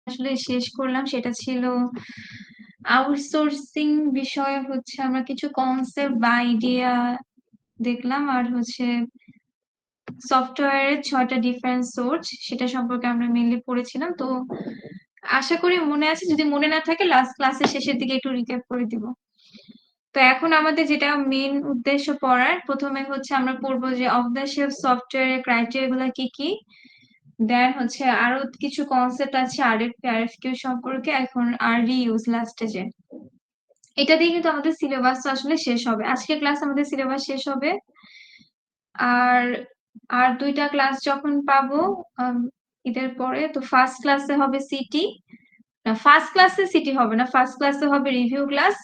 আসলে শেষ করলাম সেটা ছিল আউটসোর্সিং বিষয়ে হচ্ছে আমরা কিছু কনসেপ্ট বা আইডিয়া দেখলাম, আর হচ্ছে সফটওয়্যারের 6টা ডিফারেন্ট সোর্স সেটা সম্পর্কে আমরা মেইনলি পড়েছিলাম। তো আশা করি মনে আছে, যদি মনে না থাকে লাস্ট ক্লাসের শেষের দিকে একটু রিক্যাপ করে দিব। তো এখন আমাদের যেটা মেইন উদ্দেশ্য পড়ার, প্রথমে হচ্ছে আমরা পড়বো যে অফ দ্য শেলফ সফটওয়্যারের ক্রাইটেরিয়া গুলা কি কি, দেন হচ্ছে আরো কিছু কনসেপ্ট আছে আরএফপি আরএফকিউ সম্পর্কে, এখন আর রিইউজ লাস্টে যে এটা দিয়ে কিন্তু আমাদের সিলেবাস আসলে শেষ হবে। আজকের ক্লাস আমাদের সিলেবাস শেষ হবে। আর আর 2টা ক্লাস যখন পাবো ঈদের পরে, তো ফার্স্ট ক্লাসে হবে সিটি, না ফার্স্ট ক্লাসে সিটি হবে না, ফার্স্ট ক্লাসে হবে রিভিউ ক্লাস।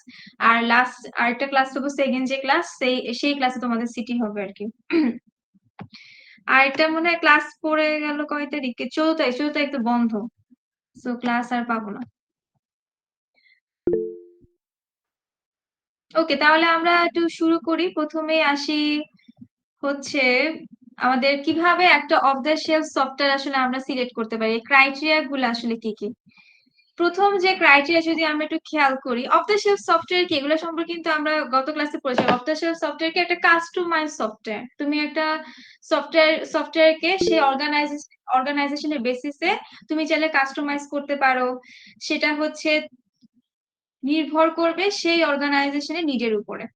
আর লাস্ট আরেকটা ক্লাস হবে সেকেন্ড যে ক্লাস, সেই ক্লাসে তোমাদের সিটি হবে আর কি। আর এটা মনে হয় ক্লাস পড়ে গেল কয় তারিখে, 14 তারিখ, 14 তারিখ তো বন্ধ, তো ক্লাস আর পাবো না। ওকে, তাহলে আমরা একটু শুরু করি। প্রথমে আসি হচ্ছে আমাদের কিভাবে একটা অফ দ্য শেলফ সফটওয়্যার আসলে আমরা সিলেক্ট করতে পারি, ক্রাইটেরিয়া গুলো আসলে কি কি। প্রথম যে ক্রাইটেরিয়া যদি আমরা একটু খেয়াল করি, অফ দ্য শেলফ সফটওয়্যার কি এগুলো সম্পর্কে কিন্তু আমরা গত ক্লাসে পড়েছি। অফ দ্য শেলফ সফটওয়্যার কি একটা কাস্টমাইজ সফটওয়্যার, তুমি একটা সফটওয়্যারকে সেই অর্গানাইজেশনের বেসিসে তুমি চাইলে কাস্টমাইজ করতে পারো। সেটা হচ্ছে নির্ভর করবে সেই অর্গানাইজেশনের নিডের উপরে।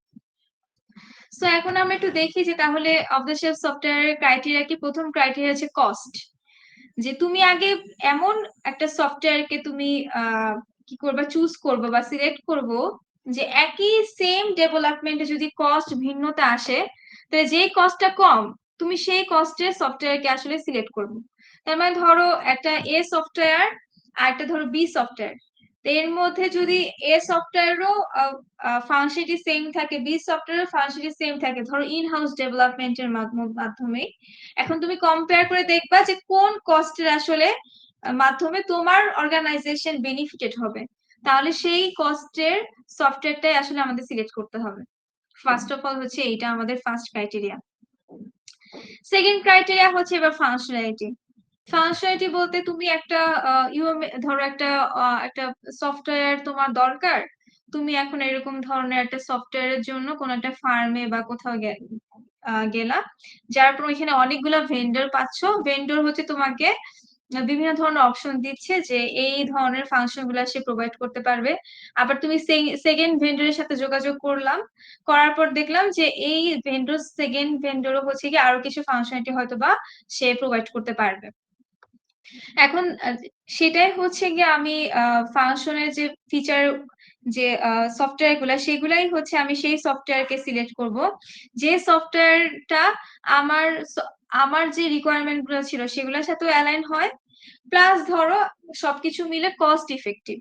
সো এখন আমরা একটু দেখি যে তাহলে অফ দ্য শেলফ সফটওয়্যারের ক্রাইটেরিয়া কি। প্রথম ক্রাইটেরিয়া হচ্ছে কস্ট, যে তুমি আগে এমন একটা সফটওয়্যারকে তুমি কি করবা, চুজ করবো বা সিলেক্ট করব যে একই সেম ডেভেলপমেন্টে যদি কস্ট ভিন্নতা আসে, তাহলে যে কস্টটা কম তুমি সেই কস্টের সফটওয়্যারকে আসলে সিলেক্ট করবো। তার মানে ধরো একটা এ সফটওয়্যার আর একটা ধরো বি সফটওয়্যার, এর মধ্যে যদি এ সফটওয়্যারও ফাংশনালিটি সেম থাকে, বি সফটওয়্যার ফাংশনালিটি সেম থাকে, ধরো ইন হাউস ডেভেলপমেন্টের মাধ্যমে, এখন তুমি কম্পেয়ার করে দেখবা যে কোন কস্টের আসলে মাধ্যমে তোমার অর্গানাইজেশন বেনিফিটেড হবে, তাহলে সেই কস্টের সফটওয়্যারটাই আসলে আমাদের সিলেক্ট করতে হবে। ফার্স্ট অফ অল হচ্ছে এইটা আমাদের ফার্স্ট ক্রাইটেরিয়া। সেকেন্ড ক্রাইটেরিয়া হচ্ছে এবার ফাংশনালিটি। ফাংশনালিটি বলতে তুমি একটা ধরো একটা একটা সফটওয়্যার তোমার দরকার, তুমি এখন এরকম ধরনের একটা সফটওয়্যারের জন্য কোন একটা ফার্মে বা কোথাও গেলা, যার পর এখানে অনেকগুলো ভেন্ডর পাচ্ছ, ভেন্ডর হচ্ছে তোমাকে বিভিন্ন ধরনের অপশন দিচ্ছে যে এই ধরনের ফাংশন গুলা সে প্রোভাইড করতে পারবে। আবার তুমি সেকেন্ড ভেন্ডরের সাথে যোগাযোগ করলাম, করার পর দেখলাম যে এই সেকেন্ড ভেন্ডরও হচ্ছে কি আরো কিছু ফাংশনালিটি হয়তো বা সে প্রোভাইড করতে পারবে। এখন সেটাই হচ্ছে গিয়ে আমি ফাংশনের যে ফিচার, যে সফটওয়্যার গুলা সেগুলাই হচ্ছে আমি সেই সফটওয়্যারকে সিলেক্ট করব যে সফটওয়্যারটা আমার আমার যে রিকোয়ারমেন্ট গুলো ছিল সেগুলোর সাথেও অ্যালাইন হয়, প্লাস ধরো সবকিছু মিলে কস্ট ইফেক্টিভ।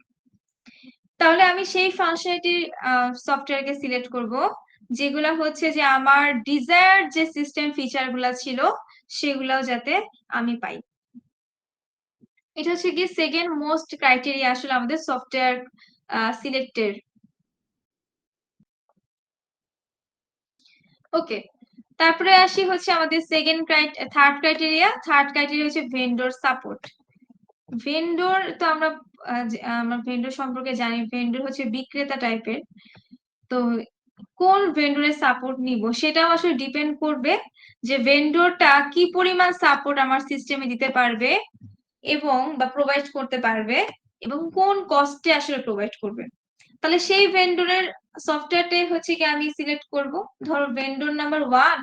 তাহলে আমি সেই ফাংশনালিটির সফটওয়্যারকে সিলেক্ট করব যেগুলা হচ্ছে যে আমার ডিজায়ার যে সিস্টেম ফিচার গুলা ছিল সেগুলাও যাতে আমি পাই। এটা হচ্ছে কি সেকেন্ড মোস্ট ক্রাইটেরিয়া আসলে আমাদের সফটওয়্যার সিলেক্টের। ওকে, তারপরে আসি হচ্ছে আমাদের থার্ড ক্রাইটেরিয়া হচ্ছে ভেন্ডর সাপোর্ট। ভেন্ডর তো আমরা ভেন্ডর সম্পর্কে জানি, ভেন্ডর হচ্ছে বিক্রেতা টাইপের। তো কোন ভেন্ডরের সাপোর্ট নিব সেটাও আসলে ডিপেন্ড করবে যে ভেন্ডরটা কি পরিমাণ সাপোর্ট আমার সিস্টেমে দিতে পারবে এবং বা প্রোভাইড করতে পারবে, এবং কোন কস্টে আসলে প্রোভাইড করবে। তাহলে সেই ভেন্ডরের সফটওয়্যারটাই হচ্ছে কি আমি সিলেক্ট করব। ধরো ভেন্ডর নাম্বার 1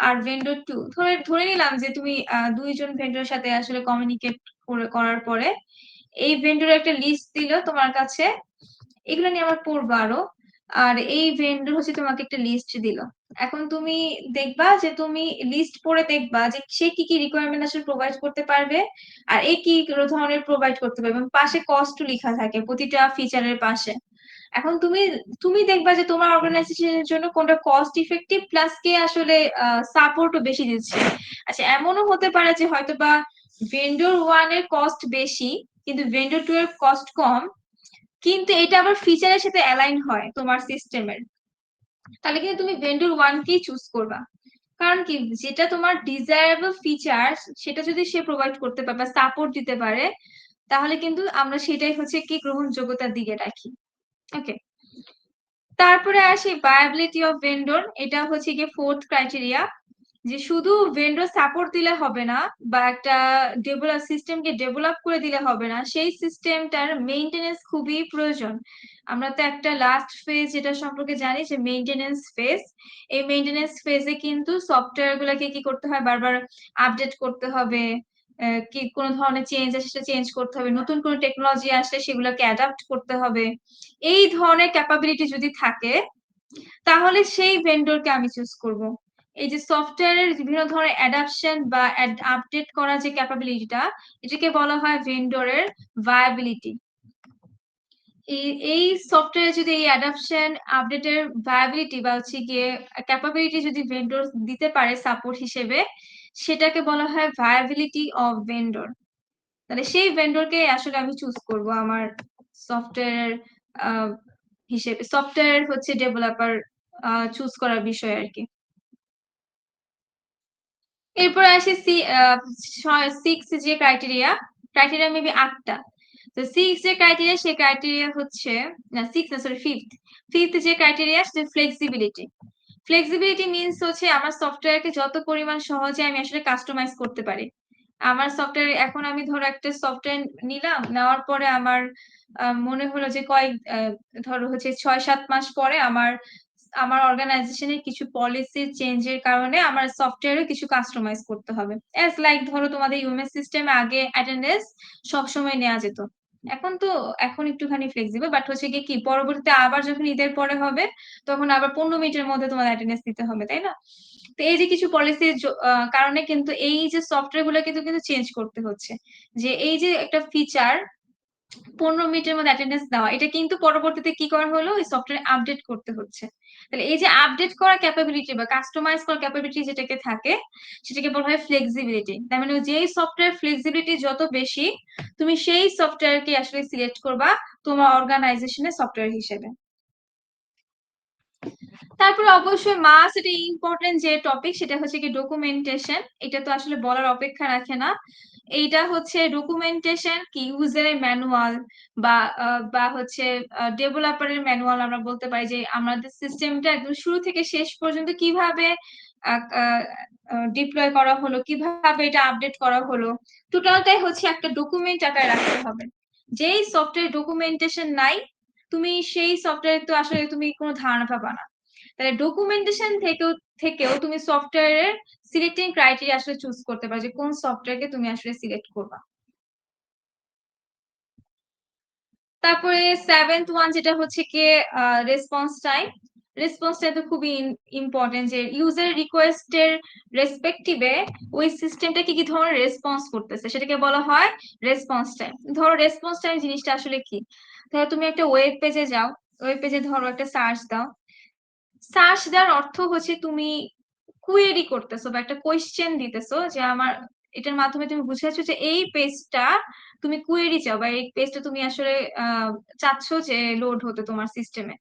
আর ভেন্ডর 2, ধরে ধরে নিলাম যে তুমি দুইজন ভেন্ডরের সাথে আসলে কমিউনিকেট করার পরে এই ভেন্ডরের একটা লিস্ট দিল তোমার কাছে, এগুলো নিয়ে আমার পড়বো আরো। আর এই ভেন্ডর হচ্ছে তোমাকে একটা লিস্ট দিল, এখন তুমি দেখবা যে তুমি লিস্ট পড়ে দেখবা যে সে কি কি রিকোয়ারমেন্ট আসলে প্রোভাইড করতে পারবে আর এই কি ধরনের প্রোভাইড করতে পারবে, এবং পাশে কস্ট লেখা থাকে প্রতিটা ফিচারের পাশে। এখন তুমি তুমি দেখবা যে তোমার অর্গানাইজেশনের জন্য কোনটা কস্ট ইফেক্টিভ প্লাস কে আসলে সাপোর্টও বেশি দিচ্ছে। আচ্ছা, এমনও হতে পারে যে হয়তোবা ভেন্ডর 1 এর কস্ট বেশি কিন্তু ভেন্ডর 2 এর কস্ট কম, কিন্তু এটা আবার ফিচারের সাথে অ্যালাইন হয় তোমার সিস্টেমের, তাহলে কিন্তু তুমি ভেন্ডর 1 কেই চুজ করবা। কারণ কি, যেটা তোমার ডিজায়ারেবল ফিচার সেটা যদি সে প্রোভাইড করতে পারে বা সাপোর্ট দিতে পারে, তাহলে কিন্তু আমরা সেটাই হচ্ছে কি গ্রহণযোগ্যতার দিকে রাখি। ওকে, তারপরে আসি ভায়াবিলিটি অফ ভেন্ডর। এটা হচ্ছে গিয়ে ফোর্থ ক্রাইটেরিয়া, যে শুধু ভেন্ডর সাপোর্ট দিলে হবে না বা একটা সিস্টেমকে ডেভেলপ করে দিলে হবে না, সেই সিস্টেমটার মেইনটেনেন্স খুবই প্রয়োজন। আমরা তো একটা লাস্ট ফেজ যেটা সম্পর্কে জানি যে মেইনটেনেন্স ফেজ। এই মেইনটেনেন্স ফেজে কিন্তু সফটওয়্যার গুলাকে কি করতে হয়, বারবার আপডেট করতে হবে। কি কোনো ধরনের চেঞ্জ আসলে সেটা চেঞ্জ করতে হবে, নতুন কোনো টেকনোলজি আসলে সেগুলোকে অ্যাডাপ্ট করতে হবে। এই ধরনের ক্যাপাবিলিটি যদি থাকে তাহলে সেই ভেন্ডরকে আমি চুজ করব। এই যে সফটওয়্যারের বিভিন্ন ধরনের অ্যাডাপশন বা আপডেট করার যে ক্যাপাবিলিটিটা, এটাকে বলা হয় ভেন্ডরের ভায়াবিলিটি। এই সফটওয়্যারে যদি এই অ্যাডাপশন আপডেটের ভায়াবিলিটি বা হচ্ছে গিয়ে ক্যাপাবিলিটি যদি ভেন্ডর দিতে পারে সাপোর্ট হিসেবে, সেটাকে বলা হয় ভায়াবিলিটি অফ ভেন্ডর। তাহলে সেই ভেন্ডরকে আসলে আমি চুজ করব আমার সফটওয়্যার হিসেবে, সফটওয়্যার হচ্ছে ডেভেলপার চুজ করার বিষয় আর কি। এরপর আসি সিক্স যে ক্রাইটেরিয়া মেবি 8টা। তো সিক্স যে ক্রাইটেরিয়া, সেই ক্রাইটেরিয়া হচ্ছে, না সিক্স না সরি ফিফথ, ফিফথ যে ক্রাইটেরিয়া সেটা ফ্লেক্সিবিলিটি। ফ্লেক্সিবিলিটি মিনস হচ্ছে আমার সফটওয়্যারকে যত পরিমাণ সহজে আমি আসলে কাস্টমাইজ করতে পারি। আমার সফটওয়্যার এখন আমি ধরো একটা সফটওয়্যার নিলাম, নেওয়ার পরে আমার মনে হলো যে ধরো হচ্ছে 6-7 মাস পরে আমার আমার অর্গানাইজেশনের কিছু পলিসি চেঞ্জের কারণে আমার সফটওয়্যারে কিছু কাস্টমাইজ করতে হবে। অ্যাজ লাইক ধরো তোমাদের ইউএমএস সিস্টেমে আগে অ্যাটেন্ডেন্স সবসময় নেওয়া যেত, এখন একটুখানি ফ্লেক্সিবল, বাট হচ্ছে কি পরবর্তীতে আবার যখন ঈদের পরে হবে তখন আবার 15 মিনিটের মধ্যে তোমার অ্যাটেন্ডেন্স দিতে হবে, তাই না? তো এই যে কিছু পলিসির কারণে কিন্তু এই যে সফটওয়্যার গুলো কিন্তু কিন্তু চেঞ্জ করতে হচ্ছে, যে এই যে একটা ফিচার 15 মিনিটের মধ্যে অ্যাটেন্ডেন্স দেওয়া, এটা কিন্তু পরবর্তীতে কি করা হলো, ওই সফটওয়্যার আপডেট করতে হচ্ছে। তাহলে এই যে আপডেট করা ক্যাপাবিলিটি বা কাস্টমাইজ করা ক্যাপাবিলিটি যেটাকে থাকে, সেটাকে বলা হয় ফ্লেক্সিবিলিটি। তার মানে যেই সফটওয়্যার ফ্লেক্সিবিলিটি যত বেশি, তুমি সেই সফটওয়্যারকে আসলে সিলেক্ট করবা তোমার অর্গানাইজেশনের সফটওয়্যার হিসেবে। তারপরে অবশ্যই মাস্ট এটা ইম্পর্টেন্ট যে টপিক, সেটা হচ্ছে কি ডকুমেন্টেশন। এটা তো আসলে বলার অপেক্ষা রাখে না। এইটা হচ্ছে ডকুমেন্টেশন কি ইউজারের ম্যানুয়াল বা হচ্ছে ডেভেলপারের ম্যানুয়াল, আমরা বলতে পারি যে আমাদের সিস্টেমটা একদম শুরু থেকে শেষ পর্যন্ত কিভাবে ডিপ্লয় করা হলো, কিভাবে এটা আপডেট করা হলো, টোটালটাই হচ্ছে একটা ডকুমেন্ট আকারে রাখতে হবে। যেই সফটওয়্যার ডকুমেন্টেশন নাই, তুমি সেই সফটওয়্যার তো আসলে তুমি কোনো ধারণা পাবা না। তাহলে ডকুমেন্টেশন থেকেও তুমি সফটওয়্যারের সিলেক্টিং ক্রাইটেরিয়া আসলে চুজ করতে পারো যে কোন সফটওয়্যারকে তুমি আসলে সিলেক্ট করবা। তারপরে সেভেন্থ ওয়ান যেটা হচ্ছে কি রেসপন্স টাইম। রেসপন্স টাইম তো খুবই ইম্পর্টেন্ট, যে ইউজার রিকোয়েস্টের রেসপেক্টিভে ওই সিস্টেমটা কি কি ধরনের রেসপন্স করতেছে সেটাকে বলা হয় রেসপন্স টাইম। ধরো রেসপন্স টাইম জিনিসটা আসলে কি, ধরো তুমি একটা ওয়েব পেজে যাও, ওয়েব পেজে ধরো একটা সার্চ দাও। সার্চ দেওয়ার অর্থ হচ্ছে তুমি কুয়েরি করতেছো বা একটা কোয়েশ্চেন দিতেছো, যে আমার এটার মাধ্যমে তুমি বুঝাচ্ছো যে এই পেজটা তুমি কুয়েরি চাও বা এই পেজটা তুমি আসলে চাচ্ছ যে লোড হতে তোমার সিস্টেমে।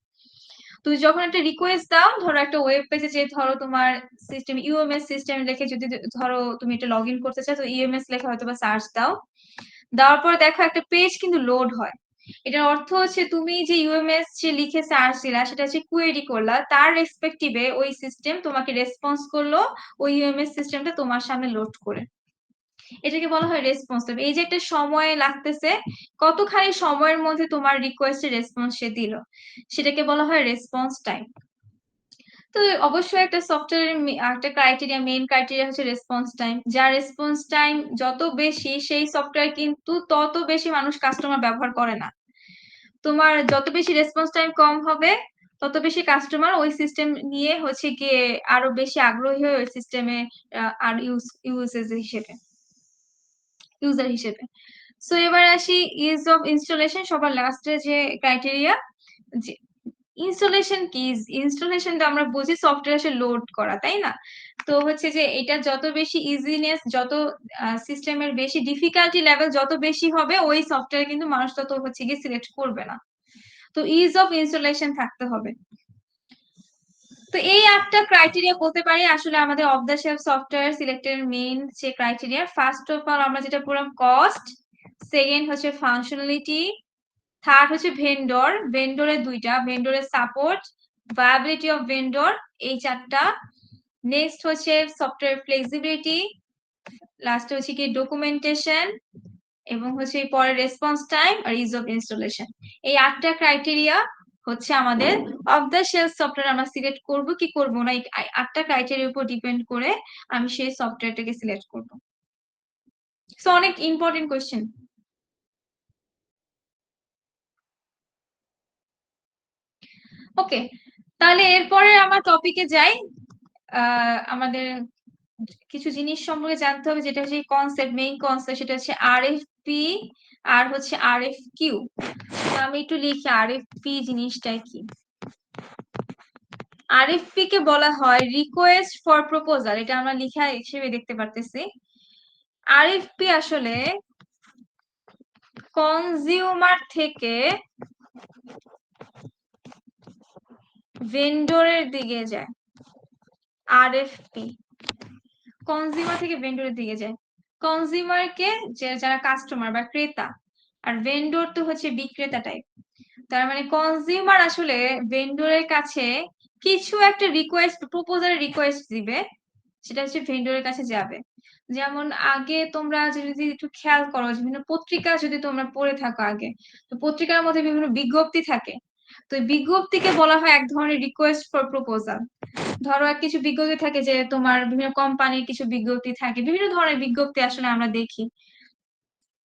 তুমি যখন একটা রিকোয়েস্ট দাও, ধরো একটা ওয়েব পেজে, যে ধরো তোমার সিস্টেম ইউএমএস সিস্টেম লেখে, যদি ধরো তুমি এটা লগ ইন করতে চাও তো ইউএমএস লেখা হয়তো বা সার্চ দাও, দেওয়ার পর দেখো একটা পেজ কিন্তু লোড হয়। এটার অর্থ হচ্ছে তুমি যে ইউএমএস যে লিখে সার্চ দিলা সেটা হচ্ছে কুয়েরি করলা, তার রেসপেক্টিভে ওই সিস্টেম তোমাকে রেসপন্স করলো, ওই ইউএমএস সিস্টেমটা তোমার সামনে লোড করে। এটাকে বলা হয় রেসপন্স টাইম। এই যে একটা সময় লাগতেছে, কতখানি সময়ের মধ্যে তোমার রিকোয়েস্টের রেসপন্স সে দিল, সেটাকে বলা হয় রেসপন্স টাইম। তো অবশ্যই একটা সফটওয়্যারের একটা ক্রাইটেরিয়া, মেইন ক্রাইটেরিয়া হচ্ছে রেসপন্স টাইম। যার রেসপন্স টাইম যত বেশি, সেই সফটওয়্যার কিন্তু তত বেশি মানুষ কাস্টমার ব্যবহার করে না। তোমার যত বেশি রেসপন্স টাইম কম হবে, তত বেশি কাস্টমার ওই সিস্টেম নিয়ে হচ্ছে গিয়ে আরো বেশি আগ্রহী হয়ে ওই সিস্টেমে আর ইউজার হিসেবে। সো এবার আসি ইজ অফ ইনস্টলেশন, সবার লাস্টে যে ক্রাইটেরিয়া। ইনস্টলেশন কি, ইনস্টলেশনটা আমরা বুঝি সফটওয়্যার আসলে লোড করা, তাই না? তো হচ্ছে যে এটা যত বেশি ইজিনেস, যত সিস্টেমের বেশি ডিফিকাল্টি লেভেল যত বেশি হবে, ওই সফটওয়্যার কিন্তু মানুষ তত হচ্ছে গিয়ে সিলেক্ট করবে না। তো ইজ অফ ইনস্টলেশন থাকতে হবে। তো এই 8টা ক্রাইটেরিয়া বলতে পারি আসলে আমাদের অফ দ্য শেলফ সফটওয়্যার সিলেক্টের মেইন যে ক্রাইটেরিয়া। ফার্স্ট অফ অল আমরা যেটা বললাম কস্ট, সেকেন্ড হচ্ছে ফাংশনালিটি, থার্ড হচ্ছে ভেন্ডর, ভেন্ডরের দুইটা, ভেন্ডরের সাপোর্ট, ভায়াবিলিটি অফ ভেন্ডর, এই চারটা। নেক্সট হচ্ছে সফটওয়্যার ফ্লেক্সিবিলিটি, লাস্টে হচ্ছে কি ডকুমেন্টেশন, এবং হচ্ছে পরে রেসপন্স টাইম আর ইজ অফ ইনস্টলেশন। এই 8টা ক্রাইটেরিয়া হচ্ছে আমাদের অফ দ্য শেলফ সফটওয়্যার আমরা সিলেক্ট করব কি করব না, এই 8টা ক্রাইটেরিয়ার উপর ডিপেন্ড করে আমি সেই সফটওয়্যারটাকে সিলেক্ট করব। সো অনেক ইম্পর্টেন্ট কোয়েশ্চেন। ওকে, তাহলে এরপরে আমার টপিকে যাই। আমাদের কিছু জিনিস সম্পর্কে জানতে হবে, যেটা হচ্ছে কনসেপ্ট, মেইন কনসেপ্ট, সেটা হচ্ছে আরএফপি আর হচ্ছে আরএফকিউ। আমি একটু লিখি আরএফপি জিনিসটা কি। আরএফপি কে বলা হয় রিকোয়েস্ট ফর প্রপোজাল, এটা আমরা লিখা হিসেবে দেখতে পারতেছি। আরএফপি আসলে কনজিউমার থেকে ভেন্ডরের দিকে যায়। আরএফপি কনজিউমার থেকে ভেন্ডরের দিকে যায়। কনজিউমারকে যারা কাস্টমার বা ক্রেতা, আর ভেন্ডর তো হচ্ছে বিক্রেতা টাইপ। তার মানে কনজিউমার আসলে ভেন্ডরের কাছে কিছু একটা রিকোয়েস্ট, প্রপোজাল রিকোয়েস্ট দিবে, সেটা হচ্ছে ভেন্ডরের কাছে যাবে। যেমন আগে তোমরা যদি একটু খেয়াল করো, বিভিন্ন পত্রিকা যদি তোমরা পড়ে থাকো আগে, তো পত্রিকার মধ্যে বিভিন্ন বিজ্ঞপ্তি থাকে। তো এই বিজ্ঞপ্তিকে বলা হয় এক ধরনের রিকোয়েস্ট ফর প্রপোজাল। ধরো কিছু বিজ্ঞপ্তি থাকে, যে তোমার বিভিন্ন কোম্পানির কিছু বিজ্ঞপ্তি থাকে, বিভিন্ন ধরনের বিজ্ঞপ্তি আসলে আমরা দেখি।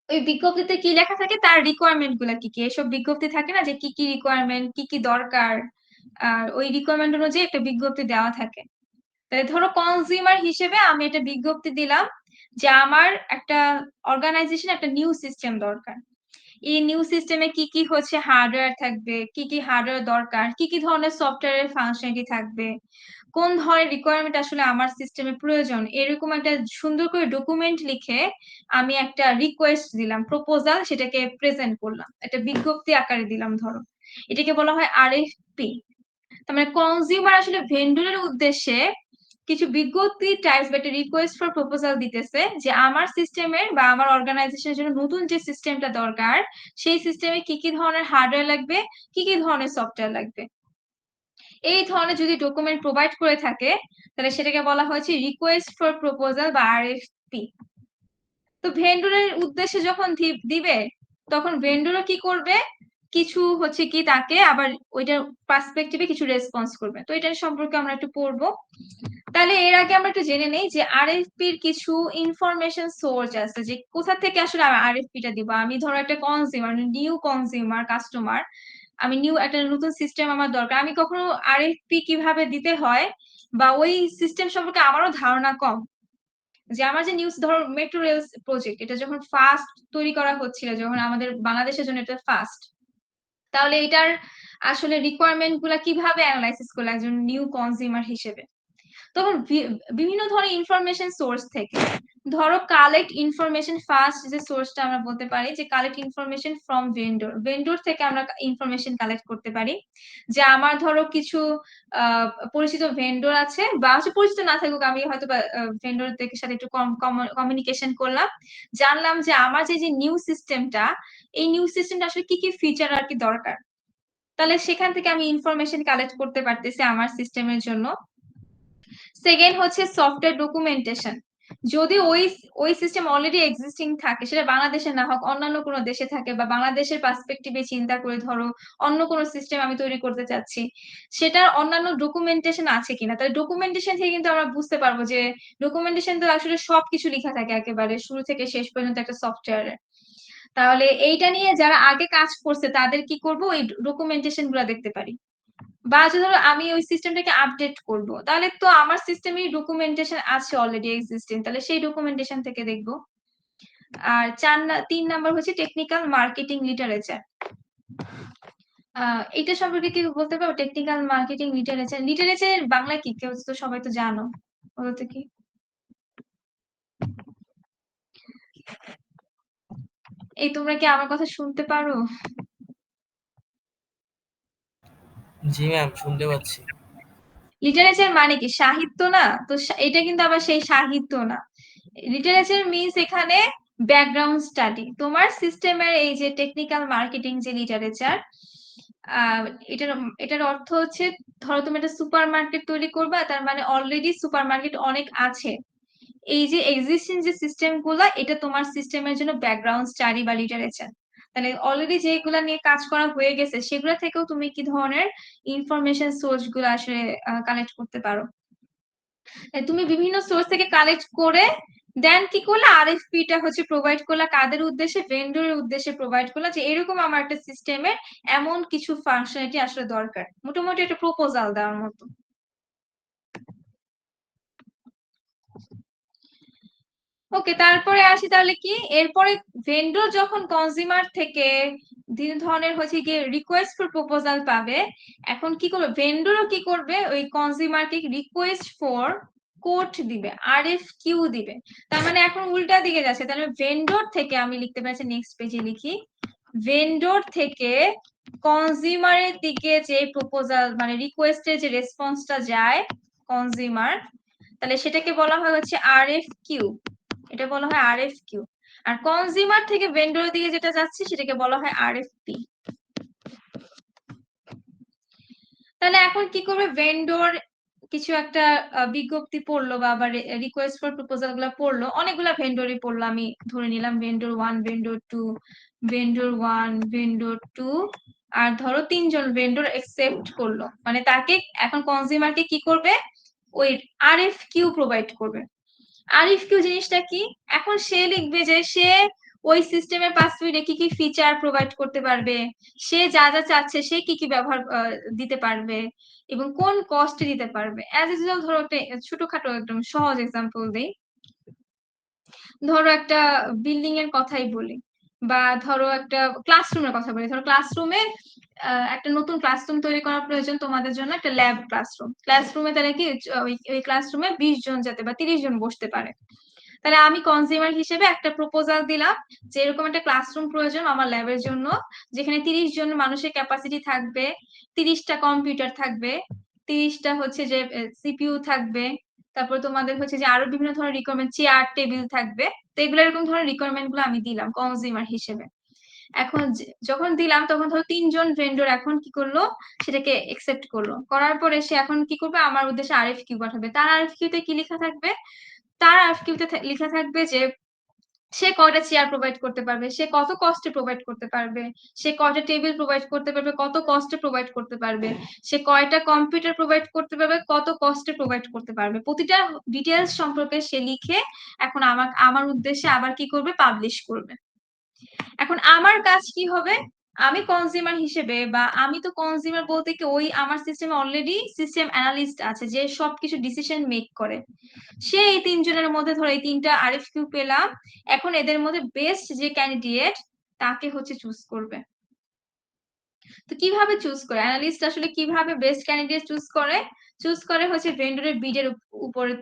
ওই বিজ্ঞপ্তিতে কি লেখা থাকে, তার রিকোয়ারমেন্ট গুলা কি কি, এসব বিজ্ঞপ্তি থাকে না, যে কি কি রিকোয়ারমেন্ট, কি কি দরকার, আর ওই রিকোয়ারমেন্ট অনুযায়ী একটা বিজ্ঞপ্তি দেওয়া থাকে। তাহলে ধরো কনজিউমার হিসেবে আমি একটা বিজ্ঞপ্তি দিলাম যে আমার একটা অর্গানাইজেশন একটা নিউ সিস্টেম দরকার। এই নিউ সিস্টেমে কি কি হচ্ছে হার্ডওয়্যার থাকবে, কি কি হার্ডওয়্যার দরকার, কি কি ধরনের সফটওয়্যারের ফাংশনালিটি থাকবে, কোন ধরনের রিকোয়ারমেন্ট আসলে আমার সিস্টেমে প্রয়োজন, এরকম একটা সুন্দর করে ডকুমেন্ট লিখে আমি একটা রিকোয়েস্ট দিলাম, প্রপোজাল, সেটাকে প্রেজেন্ট করলাম, একটা বিজ্ঞপ্তি আকারে দিলাম ধরো। এটাকে বলা হয় আরএফপি। তার মানে কনজিউমার আসলে ভেন্ডরের উদ্দেশ্যে কিছু বিজ্ঞপ্তি টাইপস বা একটা রিকোয়েস্ট ফর প্রপোজাল দিতেছে, যে আমার সিস্টেমের বা আমার অর্গানাইজেশনের জন্য নতুন যে সিস্টেমটা দরকার, সেই সিস্টেমে কি কি ধরনের হার্ডওয়্যার লাগবে, কি কি ধরনের সফটওয়্যার লাগবে। এই ধরনের যদি ডকুমেন্ট প্রোভাইড করে থাকে, তাহলে সেটাকে বলা হয়েছে রিকোয়েস্ট ফর প্রপোজাল বা আরএফপি। তো ভেন্ডরের উদ্দেশ্যে যখন দিবে, তখন ভেন্ডরও কি করবে, কিছু হচ্ছে কি তাকে আবার ওইটার পার্সপেক্টিভে কিছু রেসপন্স করবে। তো এটার সম্পর্কে আমরা একটু পড়বো। তাহলে এর আগে আমরা একটু জেনে নেই যে আরএফপি এর কিছু ইনফরমেশন সোর্স আছে, যে কোথা থেকে আসলে আরএফপি টা দিব। আমি ধরো একটা কনজিউমার, নিউ কনজিউমার কাস্টমার, আমি নিউ একটা নতুন সিস্টেম আমার দরকার, আমি কখনো আরএফপি কিভাবে দিতে হয় বা ওই সিস্টেম সম্পর্কে আমারও ধারণা কম। যে আমার যে নিউজ, ধরো মেট্রো রেল প্রজেক্ট, এটা যখন ফার্স্ট তৈরি করা হচ্ছিল, যখন আমাদের বাংলাদেশের জন্য এটা ফার্স্ট, তাহলে এটার আসলে রিকোয়ারমেন্ট গুলা কিভাবে অ্যানালাইসিস করলো একজন নিউ কনজিউমার হিসেবে। তখন বিভিন্ন ধরনের ইনফরমেশন সোর্স থেকে, ধরো কালেক্ট ইনফরমেশন, ফার্স্ট যে সোর্সটা আমরা বলতে পারি যে collect information from vendor, vendor থেকে আমরা ইনফরমেশন কালেক্ট করতে পারি। যে আমার ধরো কিছু পরিচিত ভেন্ডর আছে, বা হচ্ছে পরিচিত না থাকুক, আমি হয়তো ভেন্ডরদের সাথে একটু কমিউনিকেশন করলাম, জানলাম যে আমার যে যে নিউ সিস্টেমটা, এই নিউ সিস্টেমটা আসলে কি কি ফিচার আর কি দরকার। তাহলে সেখান থেকে আমি ইনফরমেশন কালেক্ট করতে পারতেছি আমার সিস্টেমের জন্য। সেকেন্ড হচ্ছে সফটওয়্যার ডকুমেন্টেশন। যদি ওই ওই সিস্টেম অলরেডি এক্সিস্টিং থাকে, সেটা বাংলাদেশে না হোক অন্যান্য কোনো দেশে থাকে, বা বাংলাদেশের পার্সপেক্টিভে চিন্তা করে ধরো অন্য কোনো সিস্টেম আমি তৈরি করতে চাচ্ছি, সেটার অন্যান্য ডকুমেন্টেশন আছে কিনা। তাহলে ডকুমেন্টেশন থেকে কিন্তু আমরা বুঝতে পারবো যে ডকুমেন্টেশন তো আসলে সবকিছু লেখা থাকে একেবারে শুরু থেকে শেষ পর্যন্ত একটা সফটওয়্যারে। তাহলে এইটা নিয়ে যারা আগে কাজ করছে তাদের কি করব, ওই ডকুমেন্টেশন গুলা দেখতে পারি। বা ধরো আমি ওই সিস্টেমটাকে আপডেট করব, তাহলে তো আমার সিস্টেমে ডকুমেন্টেশন আছে অলরেডি এক্সিস্টিং, তাহলে সেই ডকুমেন্টেশন থেকে দেখব। আর 3 নাম্বার হচ্ছে টেকনিক্যাল মার্কেটিং লিটারেচার। এটা সম্পর্কে কি বলতে পারো, technical marketing literature, literature Bangla কি, কেউ তো সবাই তো জানো, বলতে কি। এই তোমরা কি আমার কথা শুনতে পারো? জি ম্যাম, শুনতে পাচ্ছি। লিটারেচার মানে কি, সাহিত্য না তো, এটা কিন্তু আবার সেই সাহিত্য না। লিটারেচার মিনস এখানে ব্যাকগ্রাউন্ড স্টাডি, তোমার সিস্টেমের এই যে টেকনিক্যাল মার্কেটিং যে লিটারেচার, এটার এটার অর্থ হচ্ছে, ধরো তুমি একটা সুপার মার্কেট তৈরি করবা, তার মানে অলরেডি সুপার মার্কেট অনেক আছে। এই যে এক্সিস্টিং যে সিস্টেম গুলা, এটা তোমার সিস্টেমের জন্য ব্যাকগ্রাউন্ড স্টাডি বা লিটারেচার। তাহলে অলরেডি যেগুলা নিয়ে কাজ করা হয়ে গেছে সেগুলা থেকেও তুমি কি ধরনের ইনফরমেশন সোর্স গুলো আসলে কালেক্ট করতে পারো। তুমি বিভিন্ন সোর্স থেকে কালেক্ট করে দেন কি করলে আরএফপি টা হচ্ছে প্রোভাইড করলা কাদের উদ্দেশ্যে, ভেন্ডরের উদ্দেশ্যে প্রোভাইড করলা, যে এরকম আমার একটা সিস্টেমের এমন কিছু ফাংশনালিটি আসলে দরকার, মোটামুটি একটা প্রপোজাল দেওয়ার মতো। ওকে, তারপরে আসি তাহলে কি, এরপরে ভেন্ডর যখন কনজিউমার থেকে বিভিন্ন ধরনের হচ্ছে গিয়ে রিকোয়েস্ট ফর প্রপোজাল পাবে, এখন কি করবে ভেন্ডরও কি করবে, ওই কনজিউমারকে রিকোয়েস্ট ফর কোট দিবে, আরএফকিউ দিবে। তার মানে এখন উল্টা দিকে যাচ্ছে, তাহলে ভেন্ডর থেকে আমি লিখতে পারছি, নেক্সট পেজে লিখি, ভেন্ডর থেকে কনজিউমারের দিকে যে প্রপোজাল মানে রিকোয়েস্টের যে রেসপন্সটা যায় কনজিউমার, তাহলে সেটাকে বলা হয় হচ্ছে আরএফকিউ, এটা বলা হয় আরএফকিউ। আর কনজিউমার থেকে ভেন্ডরের দিকে যেটা যাচ্ছে সেটাকে বলা হয় আরএফপি। তাহলে এখন কি করবে ভেন্ডর, কিছু একটা বিজ্ঞপ্তি পড়লো বা আবার রিকোয়েস্ট ফর প্রপোজাল গুলা পড়লো, অনেকগুলা ভেন্ডরই পড়লো, আমি ধরে নিলাম vendor one, vendor two, vendor one, vendor two, আর ধরো তিনজন ভেন্ডর একসেপ্ট করলো, মানে তাকে এখন কনজিউমারকে কি করবে, ওই আরএফকিউ প্রোভাইড করবে। আরএফকিউ জিনিসটা কি, এখন সে লিখবে যে সে ওই সিস্টেমের পাসওয়ার্ডে কি কি ফিচার প্রোভাইড করতে পারবে, সে যা যা চাচ্ছে সে কি কি ব্যবহার দিতে পারবে, এবং কোন কস্টে দিতে পারবে। অ্যাজ ইউজুয়াল ধরো একটা ছোটখাটো একদম সহজ এক্সাম্পল দেই, ধরো একটা বিল্ডিং এর কথাই বলি, বা ধরো একটা ক্লাসরুমের কথা বলি, ধরো ক্লাসরুমে একটা নতুন ক্লাসরুম তৈরি করা প্রয়োজন তোমাদের জন্য, একটা ল্যাব ক্লাসরুম, ক্লাসরুমে তাহলে কি ওই ক্লাসরুমে 20 জন যাতে বা 30 জন বসতে পারে। তাহলে আমি কনজিউমার হিসেবে একটা প্রপোজাল দিলাম যে এরকম একটা ক্লাসরুম প্রয়োজন আমার ল্যাবের জন্য, যেখানে 30 জন মানুষের ক্যাপাসিটি থাকবে, 30টা কম্পিউটার থাকবে, 30টা হচ্ছে যে সিপিইউ থাকবে, তারপর তোমাদের হচ্ছে যে আরো বিভিন্ন ধরনের রিকোয়ারমেন্ট, চেয়ার টেবিল থাকবে। তো এগুলো এরকম ধরনের রিকোয়ারমেন্ট গুলো আমি দিলাম কনজিউমার হিসেবে। এখন যখন দিলাম তখন ধরো 3 জন ভেন্ডর এখন কি করলো, সেটাকে একসেপ্ট করলো, করার পরে সে এখন কি করবে, আমার উদ্দেশ্যে আরএফকিউ পাঠাবে। তার আরএফকিউ তে কি লেখা থাকবে, তার আরএফকিউ তে লেখা থাকবে যে সে কয়টা চেয়ার প্রোভাইড করতে পারবে, সে কত কস্টে প্রোভাইড করতে পারবে, সে কয়টা টেবিল প্রোভাইড করতে পারবে, কত কস্টে প্রোভাইড করতে পারবে, সে কয়টা কম্পিউটার প্রোভাইড করতে পারবে, কত কস্টে প্রোভাইড করতে পারবে, প্রতিটা ডিটেলস সম্পর্কে সে লিখে এখন আমার উদ্দেশ্যে আবার কি করবে, পাবলিশ করবে। এখন আমার কাজ কি হবে, আমি কনজিউমার হিসেবে, বা আমি তো কনজিউমার বলতে কি, ওই আমার সিস্টেমে অলরেডি সিস্টেম অ্যানালিস্ট আছে যে সবকিছু ডিসিশন মেক করে, সে এই 3 জনের মধ্যে ধরো এই 3টা আরএফকিউ পেলাম, এখন এদের মধ্যে বেস্ট যে ক্যান্ডিডেট তাকে হচ্ছে চুজ করবে। তো কিভাবে চুজ করে অ্যানালিস্ট, আসলে কিভাবে বেস্ট ক্যান্ডিডেট চুজ করে, চুজ করে হচ্ছে ভেন্ডরের বিডের উপরে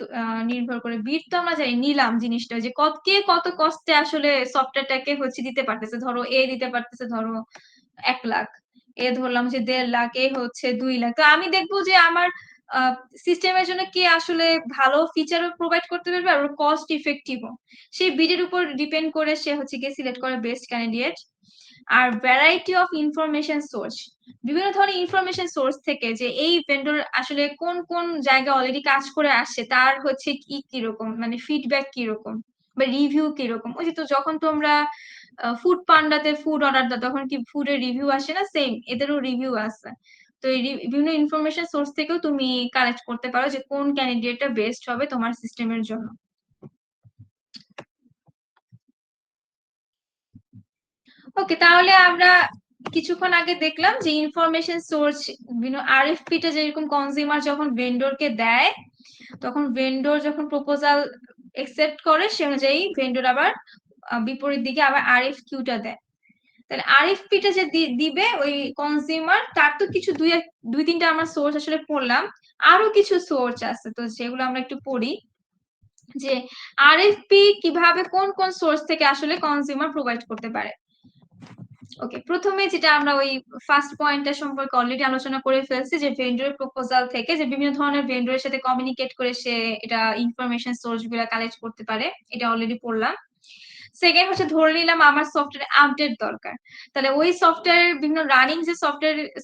নির্ভর করে। বিড তো আমরা জানি নিলাম জিনিসটা, যে কে কত কস্টে আসলে সফটওয়্যারটাকে হচ্ছে দিতে পারতেছে, ধরো এ দিতে পারতেছে ধরো 1 লাখ, এ ধরলাম যে 1.5 লাখ, এ হচ্ছে 2 লাখ। তো আমি দেখবো যে আমার সিস্টেমের জন্য কে আসলে ভালো ফিচার প্রোভাইড করতে পারবে আর কস্ট ইফেক্টিভও, সেই বিডের উপর ডিপেন্ড করে সে হচ্ছে গিয়ে সিলেক্ট করে বেস্ট ক্যান্ডিডেট। আর ভ্যারাইটি অফ ইনফরমেশন সোর্স, বিভিন্ন ধরনের ইনফরমেশন সোর্স থেকে যে এই ভেন্ডর আসলে কোন কোন জায়গায় অলরেডি কাজ করে আসছে, তার হচ্ছে কি কিরকম মানে ফিডব্যাক কিরকম বা রিভিউ কিরকম। ওই যে তো যখন তোমরা ফুড পান্ডাতে ফুড অর্ডার দাও তখন কি ফুডের রিভিউ আসে না, সেম এদেরও রিভিউ আছে। তো এই বিভিন্ন ইনফরমেশন সোর্স থেকেও তুমি কালেক্ট করতে পারো যে কোন ক্যান্ডিডেটটা বেস্ট হবে তোমার সিস্টেমের জন্য। ওকে, তাহলে আমরা কিছুক্ষণ আগে দেখলাম যে ইনফরমেশন সোর্স, বিভিন্ন আরএফপি টা যেরকম কনজিউমার যখন ভেন্ডরকে দেয়, তখন ভেন্ডর যখন প্রপোজাল একসেপ্ট করে সে অনুযায়ী ভেন্ডর আবার বিপরীত দিকে আবার আরএফকিউ টা দেয়। তাহলে আরএফপি টা যে দিবে ওই কনজিউমার, তার তো কিছু দুই তিনটা আমরা সোর্স আসলে পড়লাম, আরো কিছু সোর্স আছে, তো সেগুলো আমরা একটু পড়ি যে আরএফপি কিভাবে কোন কোন সোর্স থেকে আসলে কনজিউমার প্রোভাইড করতে পারে। ওকে, প্রথমে যেটা আমরা ওই ফার্স্ট পয়েন্টটা সম্পর্কে অলরেডি আলোচনা করে ফেলছি, যে ভেন্ডরের প্রপোজাল থেকে যে বিভিন্ন ধরনের ভেন্ডরের সাথে কমিউনিকেট করে সে এটা ইনফরমেশন সোর্স গুলা কালেক্ট করতে পারে, এটা অলরেডি পড়লাম। সেকেন্ড হচ্ছে ধরে নিলাম আমার সফটওয়্যার আপডেট দরকার, তাহলে ওই সফটওয়্যার বিভিন্ন রানিং যে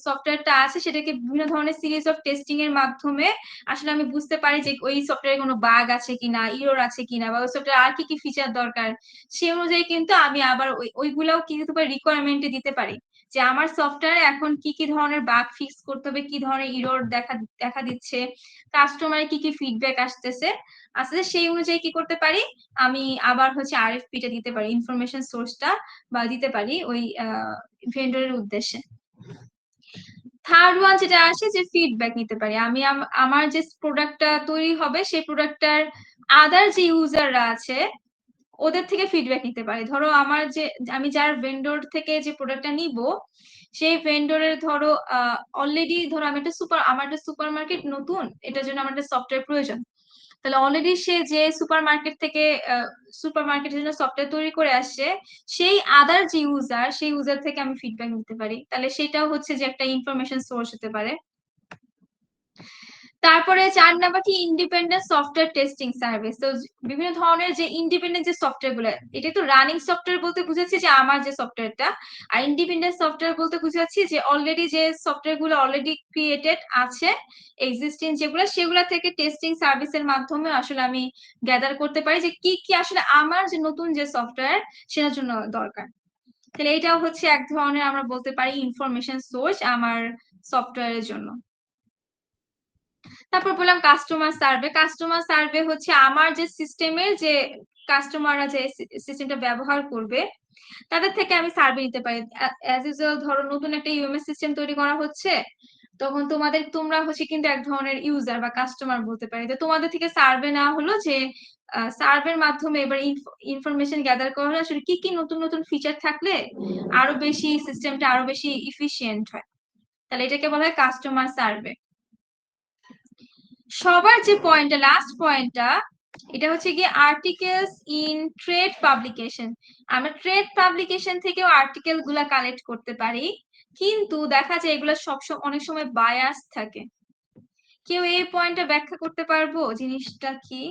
সফটওয়্যারটা আছে সেটাকে বিভিন্ন ধরনের সিরিজ অফ টেস্টিং এর মাধ্যমে আসলে আমি বুঝতে পারি যে ওই সফটওয়্যারে কোনো বাগ আছে কিনা, ইরর আছে কিনা, বা ওই সফটওয়্যার আর কি কি ফিচার দরকার, সেই অনুযায়ী কিন্তু আমি আবার ওইগুলাও কিন্তু রিকোয়ারমেন্টে দিতে পারি যে আমার সফটওয়্যারে এখন কি কি ধরনের বাগ ফিক্স করতে হবে, কি ধরনের ইরর দেখা দেখা দিচ্ছে, কাস্টমারের কি কি ফিডব্যাক আসতেছে আসলে সেই অনুযায়ী কি করতে পারি, আমি আবার হচ্ছে আরএফপি টা দিতে পারি, ইনফরমেশন সোর্সটা বা দিতে পারি ওই ভেন্ডরের উদ্দেশ্যে। থার্ড ওয়ান যেটা আসে যে ফিডব্যাক নিতে পারি আমি, আমার যে প্রোডাক্টটা তৈরি হবে সেই প্রোডাক্টটার আদার যে ইউজাররা আছে ওদের থেকে ফিডব্যাক নিতে পারি। ধরো আমার যে আমি যার ভেন্ডর থেকে যে প্রোডাক্টটা নিব সেই ভেন্ডরের ধরো অলরেডি ধরো আমার একটা সুপার মার্কেট নতুন, এটার জন্য আমার একটা সফটওয়্যার প্রয়োজন, তাহলে অলরেডি সে যে সুপার মার্কেট থেকে সুপার মার্কেটের জন্য সফটওয়্যার তৈরি করে আসছে সেই আদার যে ইউজার সেই ইউজার থেকে আমি ফিডব্যাক নিতে পারি, তাহলে সেটাও হচ্ছে যে একটা ইনফরমেশন সোর্স হতে পারে। তারপরে 4 নাম্বার কি ইন্ডিপেন্ডেন্ট সফটওয়্যার টেস্টিং সার্ভিস। তো বিভিন্ন ধরনের যে ইন্ডিপেন্ডেন্ট যে সফটওয়্যার গুলো, এটা তো রানিং সফটওয়্যার বলতে বুঝাচ্ছি যে আমার যে সফটওয়্যারটা, আর ইন্ডিপেন্ডেন্ট সফটওয়্যার বলতে বুঝাচ্ছি যে অলরেডি যে সফটওয়্যার গুলো অলরেডি ক্রিয়েটেড আছে এক্সিস্টিং যেগুলো, সেগুলো থেকে টেস্টিং সার্ভিসের মাধ্যমে আসলে আমি গ্যাদার করতে পারি যে কি কি আসলে আমার যে নতুন যে সফটওয়্যার সেটার জন্য দরকার। তাহলে এটাও হচ্ছে এক ধরনের আমরা বলতে পারি ইনফরমেশন সোর্স আমার সফটওয়্যারের জন্য। তারপর বললাম কাস্টমার সার্ভে। কাস্টমার সার্ভে হচ্ছে আমার যে সিস্টেমের যে কাস্টমাররা যে সিস্টেমটা ব্যবহার করবে তাদের থেকে আমি সার্ভে নিতে পারি। অ্যাজ ইউজুয়াল ধরো নতুন একটা ইউএমএস সিস্টেম তৈরি করা হচ্ছে, তখন তোমরা হচ্ছে কিন্তু এক ধরনের ইউজার বা কাস্টমার বলতে পারি, তো তোমাদের থেকে সার্ভে নেওয়া হলো যে সার্ভের মাধ্যমে এবার ইনফরমেশন গ্যাদার করা হলো আসলে কি কি নতুন নতুন ফিচার থাকলে আরো বেশি সিস্টেমটা আরো বেশি ইফিশিয়েন্ট হয়, তাহলে এটাকে বলা হয় কাস্টমার সার্ভে। সবার যে পয়েন্টটা লাস্ট পয়েন্টটা এটা হচ্ছে কি আর্টিকেলস ইন ট্রেড পাবলিকেশন। আমরা ট্রেড পাবলিকেশন থেকেও আর্টিকেল গুলা কালেক্ট করতে পারি, কিন্তু দেখা যায় এগুলো অনেক সময় বায়াস থাকে। কেউ এই পয়েন্টটা ব্যাখ্যা করতে পারবো জিনিসটা কি?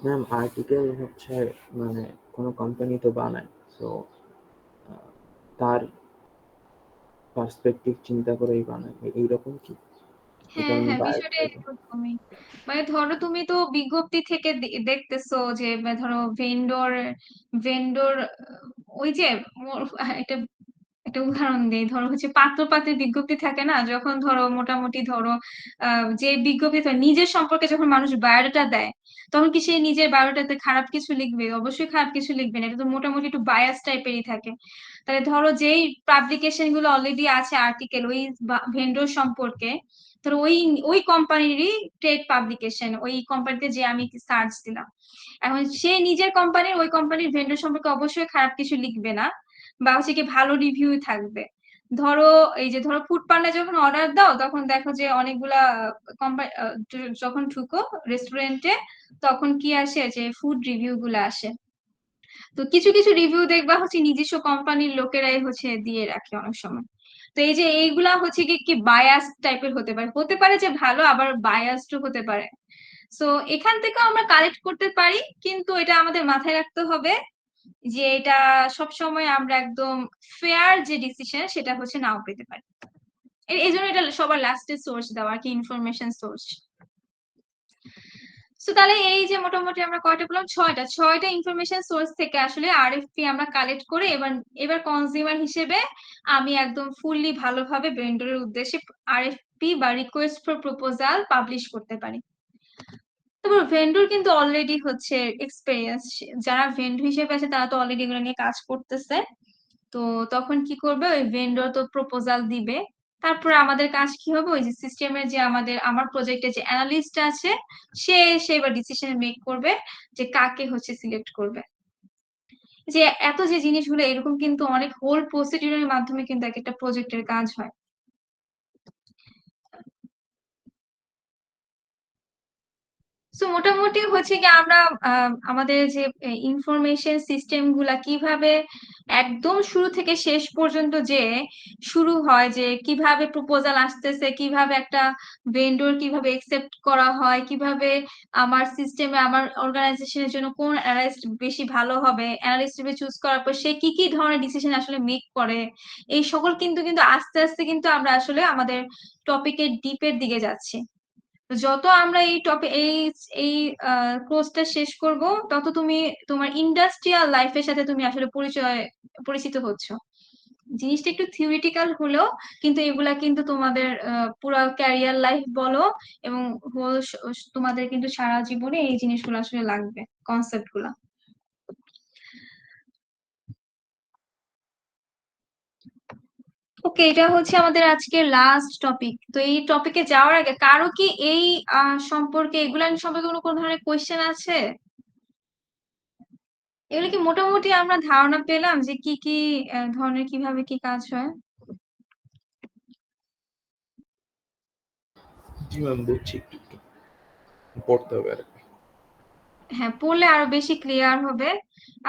ম্যাম আর্টিকেল হচ্ছে মানে কোনো কোম্পানি তো বানায়, তো তার পার্সপেক্টিভ চিন্তা করেই বানায়, এইরকম কি? এই হ্যাঁ কারণে হ্যাঁ, বায়াস বিষয়টা থাকে। এরকমই। মানে ধরো তুমি তো বিজ্ঞপ্তি থেকে দেখতেছো যে ধরো ভেন্ডর ভেন্ডর ওই যে একটা একটা উদাহরণ দিই, ধরো হচ্ছে পাত্রপাত্রের বিজ্ঞপ্তি থাকে না, যখন ধরো মোটামুটি ধরো যে বিজ্ঞপ্তি নিজের সম্পর্কে যখন মানুষ বায়োডাটা দেয় তখন কি সে নিজের বায়োডাটাতে খারাপ কিছু লিখবে? অবশ্যই খারাপ কিছু লিখবে না, এটা তো মোটামুটি একটু বায়াস টাইপেরই থাকে। তাহলে ধরো যেই পাবলিকেশন গুলো অলরেডি আছে আর্টিকেল ওই ভেন্ডর সম্পর্কে, ধরো ওই ওই কোম্পানিরই ট্রেড পাবলিকেশন, ওই কোম্পানিতে যে আমি সার্চ দিলাম, এখন সে নিজের কোম্পানির ওই কোম্পানির ভেন্ডর সম্পর্কে অবশ্যই খারাপ কিছু লিখবে না, বা হচ্ছে কি ভালো রিভিউ থাকবে। ধরো এই যে ধরো ফুড পান্ডা যখন অর্ডার দাও তখন দেখো যে অনেকগুলা কোম্পানি, যখন ঢুকো রেস্টুরেন্টে তখন কি আসে যে ফুড রিভিউ গুলা আসে, তো কিছু কিছু রিভিউ দেখবা হচ্ছে নিজস্ব কোম্পানির লোকেরাই হচ্ছে দিয়ে রাখে অনেক সময়। তো এই যে এইগুলা হচ্ছে কি কি বায়াস টাইপের হতে পারে যে ভালো, আবার বায়াসড হতে পারে। সো এখান থেকেও আমরা কালেক্ট করতে পারি, কিন্তু এটা আমাদের মাথায় রাখতে হবে যে এটা সব সময় আমরা একদম ফেয়ার যে ডিসিশন সেটা হচ্ছে নাও পেতে পারি। এই জন্য এটা সবার লাস্টের সোর্স দেওয়া আর কি, ইনফরমেশন সোর্স। তো তাহলে এই যে মোটামুটি আমরা কয়টা বললাম, ছয়টা ইনফরমেশন সোর্স থেকে আসলে আরএফপি আমরা কালেক্ট করে এবার এবার কনজিউমার হিসেবে আমি একদম ফুললি ভালোভাবে ভেন্ডরের উদ্দেশ্যে আরএফপি বা রিকোয়েস্ট ফর প্রপোজাল পাবলিশ করতে পারি। তারপর ভেন্ডর কিন্তু অলরেডি হচ্ছে এক্সপেরিয়েন্স, যারা ভেন্ডর হিসেবে আছে তারা তো অলরেডি এগুলো নিয়ে কাজ করতেছে, তো তখন কি করবে ওই ভেন্ডর তো প্রপোজাল দিবে, তারপরে আমাদের কাজ কি হবে ওই যে সিস্টেমের যে আমার প্রজেক্টের যে অ্যানালিস্ট আছে সে সে এবার ডিসিশন মেক করবে যে কাকে হচ্ছে সিলেক্ট করবে। যে এত যে জিনিসগুলো এরকম কিন্তু অনেক হোল প্রসিডিউরের মাধ্যমে কিন্তু এক একটা প্রজেক্টের কাজ হয়। তো মোটামুটি হচ্ছে কি আমরা আমাদের যে ইনফরমেশন সিস্টেম গুলা কিভাবে একদম শুরু থেকে শেষ পর্যন্ত যে শুরু হয়, যে কিভাবে প্রপোজাল আসতেছে, কিভাবে একটা ভেন্ডর কিভাবে একসেপ্ট করা হয়, কিভাবে আমার সিস্টেমে আমার অর্গানাইজেশনের জন্য কোন অ্যানালিস্ট বেশি ভালো হবে, অ্যানালিস্ট চুজ করার পর সে কি কি ধরনের ডিসিশন আসলে মেক করে, এই সকল কিন্তু কিন্তু আস্তে আস্তে কিন্তু আমরা আসলে আমাদের টপিকের ডিপের দিকে যাচ্ছি। তো যত আমরা এই টপিক এই কোর্সটা শেষ করব, তত তুমি তোমার ইন্ডাস্ট্রিয়াল লাইফের সাথে তুমি আসলে পরিচিত হচ্ছ। জিনিসটা একটু থিওরিটিক্যাল হলেও কিন্তু এগুলা কিন্তু তোমাদের পুরো ক্যারিয়ার লাইফ বলো এবং হোল তোমাদের কিন্তু সারা জীবনে এই জিনিসগুলো আসলে লাগবে, কনসেপ্ট গুলা। ওকে, এটা হচ্ছে আমাদের আজকের লাস্ট টপিক। তো এই টপিকে যাওয়ার আগে কারো কি এই সম্পর্কে এগুলা সম্পর্কে কোনো ধরনের কোয়েশ্চেন আছে? এগুলো কি মোটামুটি আমরা ধারণা পেলাম যে কি কি ধরনের কিভাবে কি কাজ হয়? জি ম্যাম, বুঝছি, একটু একটু পড়তে হবে আর কি। হ্যাঁ, পড়লে আরো বেশি ক্লিয়ার হবে।